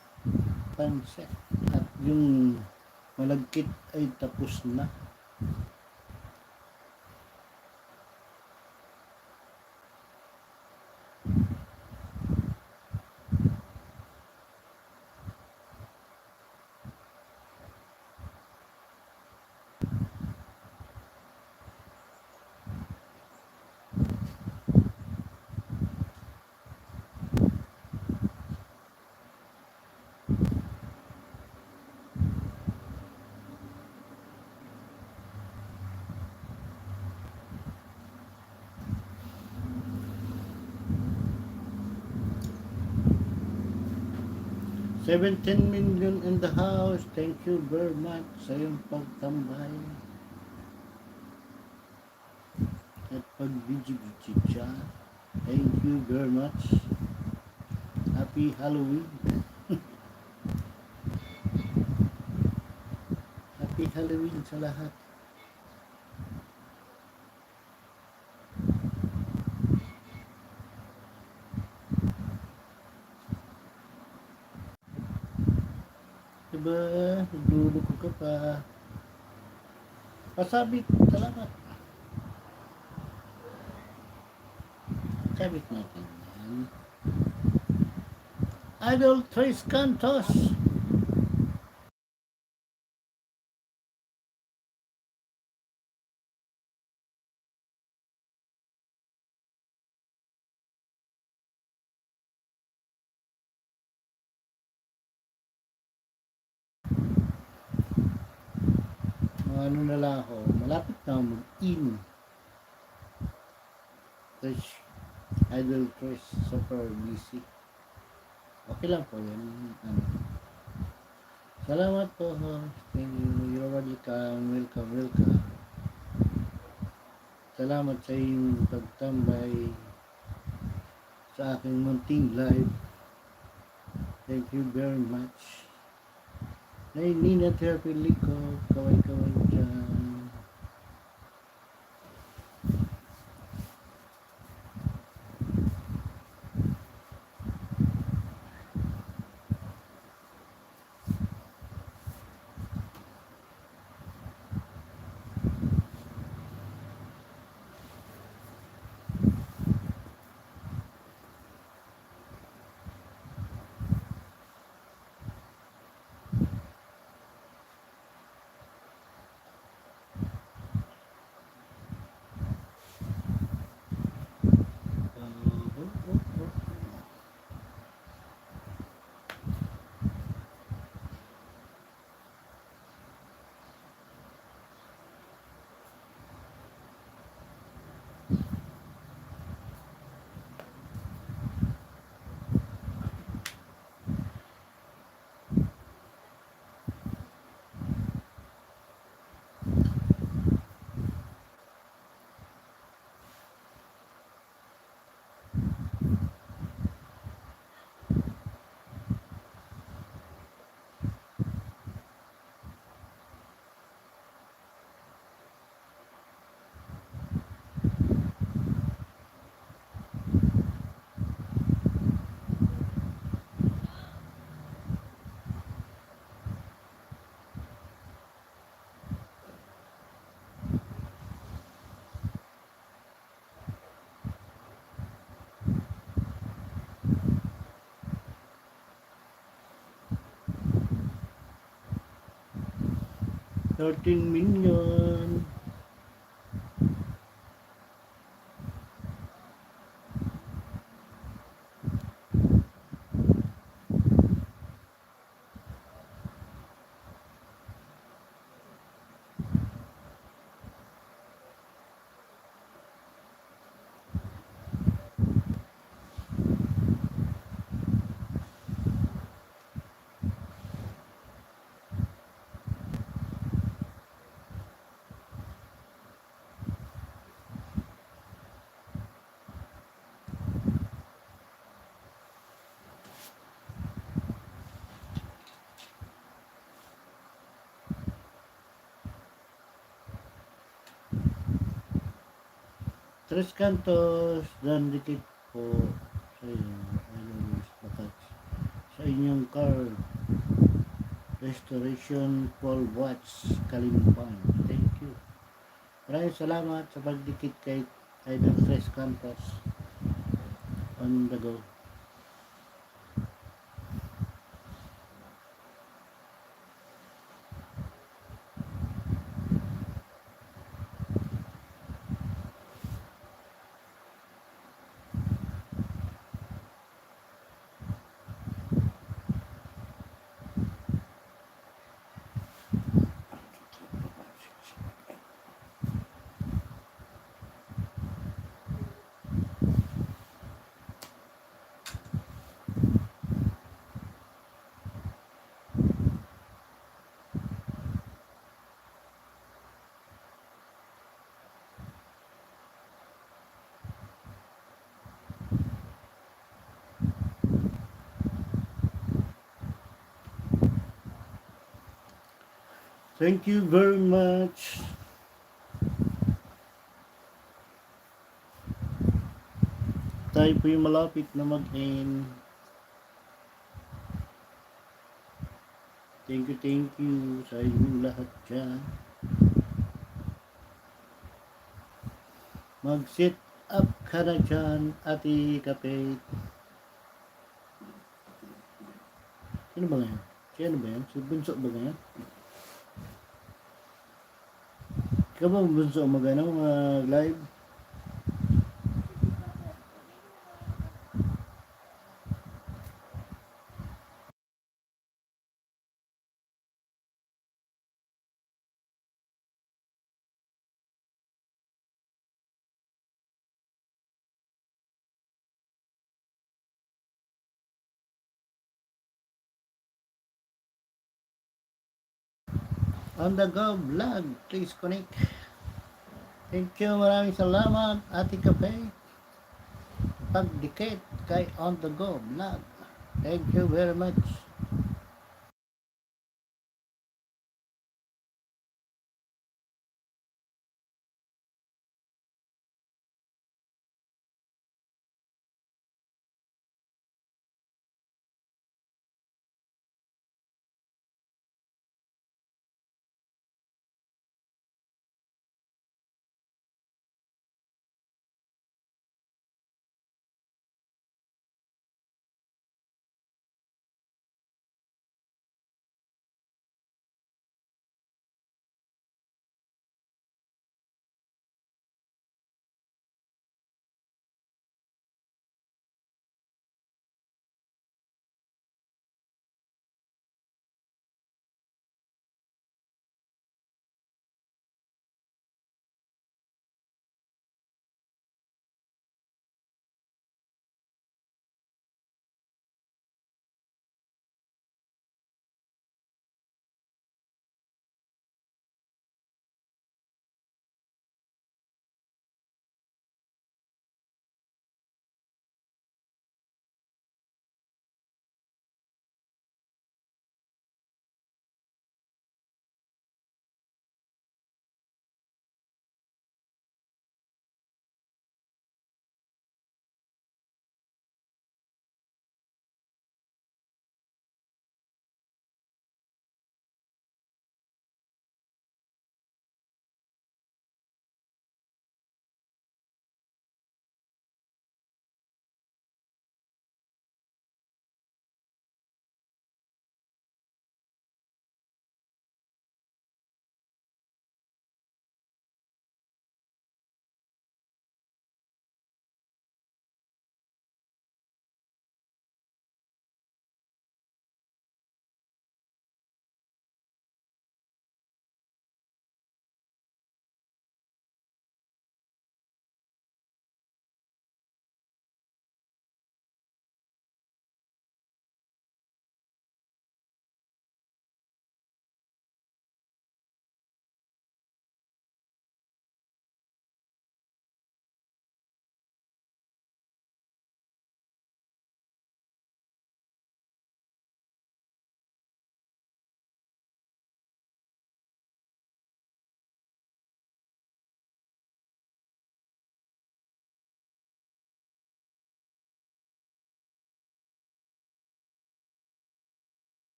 pansit at yung malagkit ay tapos na. $17 million in the house. Thank you very much sa iyong pagtambay at pag-biji-biji dyan. Thank you very much. Happy Halloween. Happy Halloween sa lahat. Diba? Nagluluko ka pa. Pasabit. Salamat. Sabit natin yan. Idol Tres Cantos. Ano na lang ako. Malapit na mag-in. Tres Idol Tres super busy. Okay lang po yan. Ano. Salamat po. Thank you. You're welcome. Welcome. Salamat sa iyong pagtambay sa aking munting live. Thank you very much. Nina Therapy Lico. Kaway-kaway dyan. 13 million. Tres Cantos, dan dikit po sa iyo. Always bakat sa inyong car. Restoration Paul Watts, Kalimpan. Thank you. Maraming salamat sa pagdikit kay Idol Tres Cantos on the go. Thank you very much. Tayo po yung malapit na mag-end. Thank you sa inyong lahat dyan. Mag-sit up ka na dyan, Ate Kapit. Sino ba ngayon? Sino ba yan? Si Bunso ba ngayon? Ikaw ba Bunso mag-live? On the go vlog, please connect. Thank you, maraming salamat, Ate Kapit. Pagdikit kay On the Go Vlog. Thank you very much.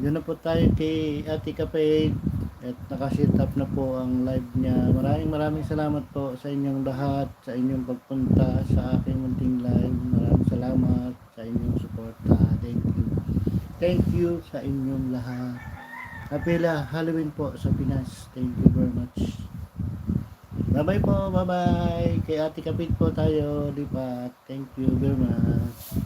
Yun na po tayo kay Ate Kapay at nakaset up na po ang live niya. Maraming salamat po sa inyong lahat, sa inyong pagpunta sa aking munting live. Maraming salamat sa inyong suporta. Thank you. Thank you sa inyong lahat. Happy Halloween po sa Pinas. Thank you very much. Bye-bye po. Bye-bye. Kay Ate Kapit po tayo. Lipat. Thank you very much.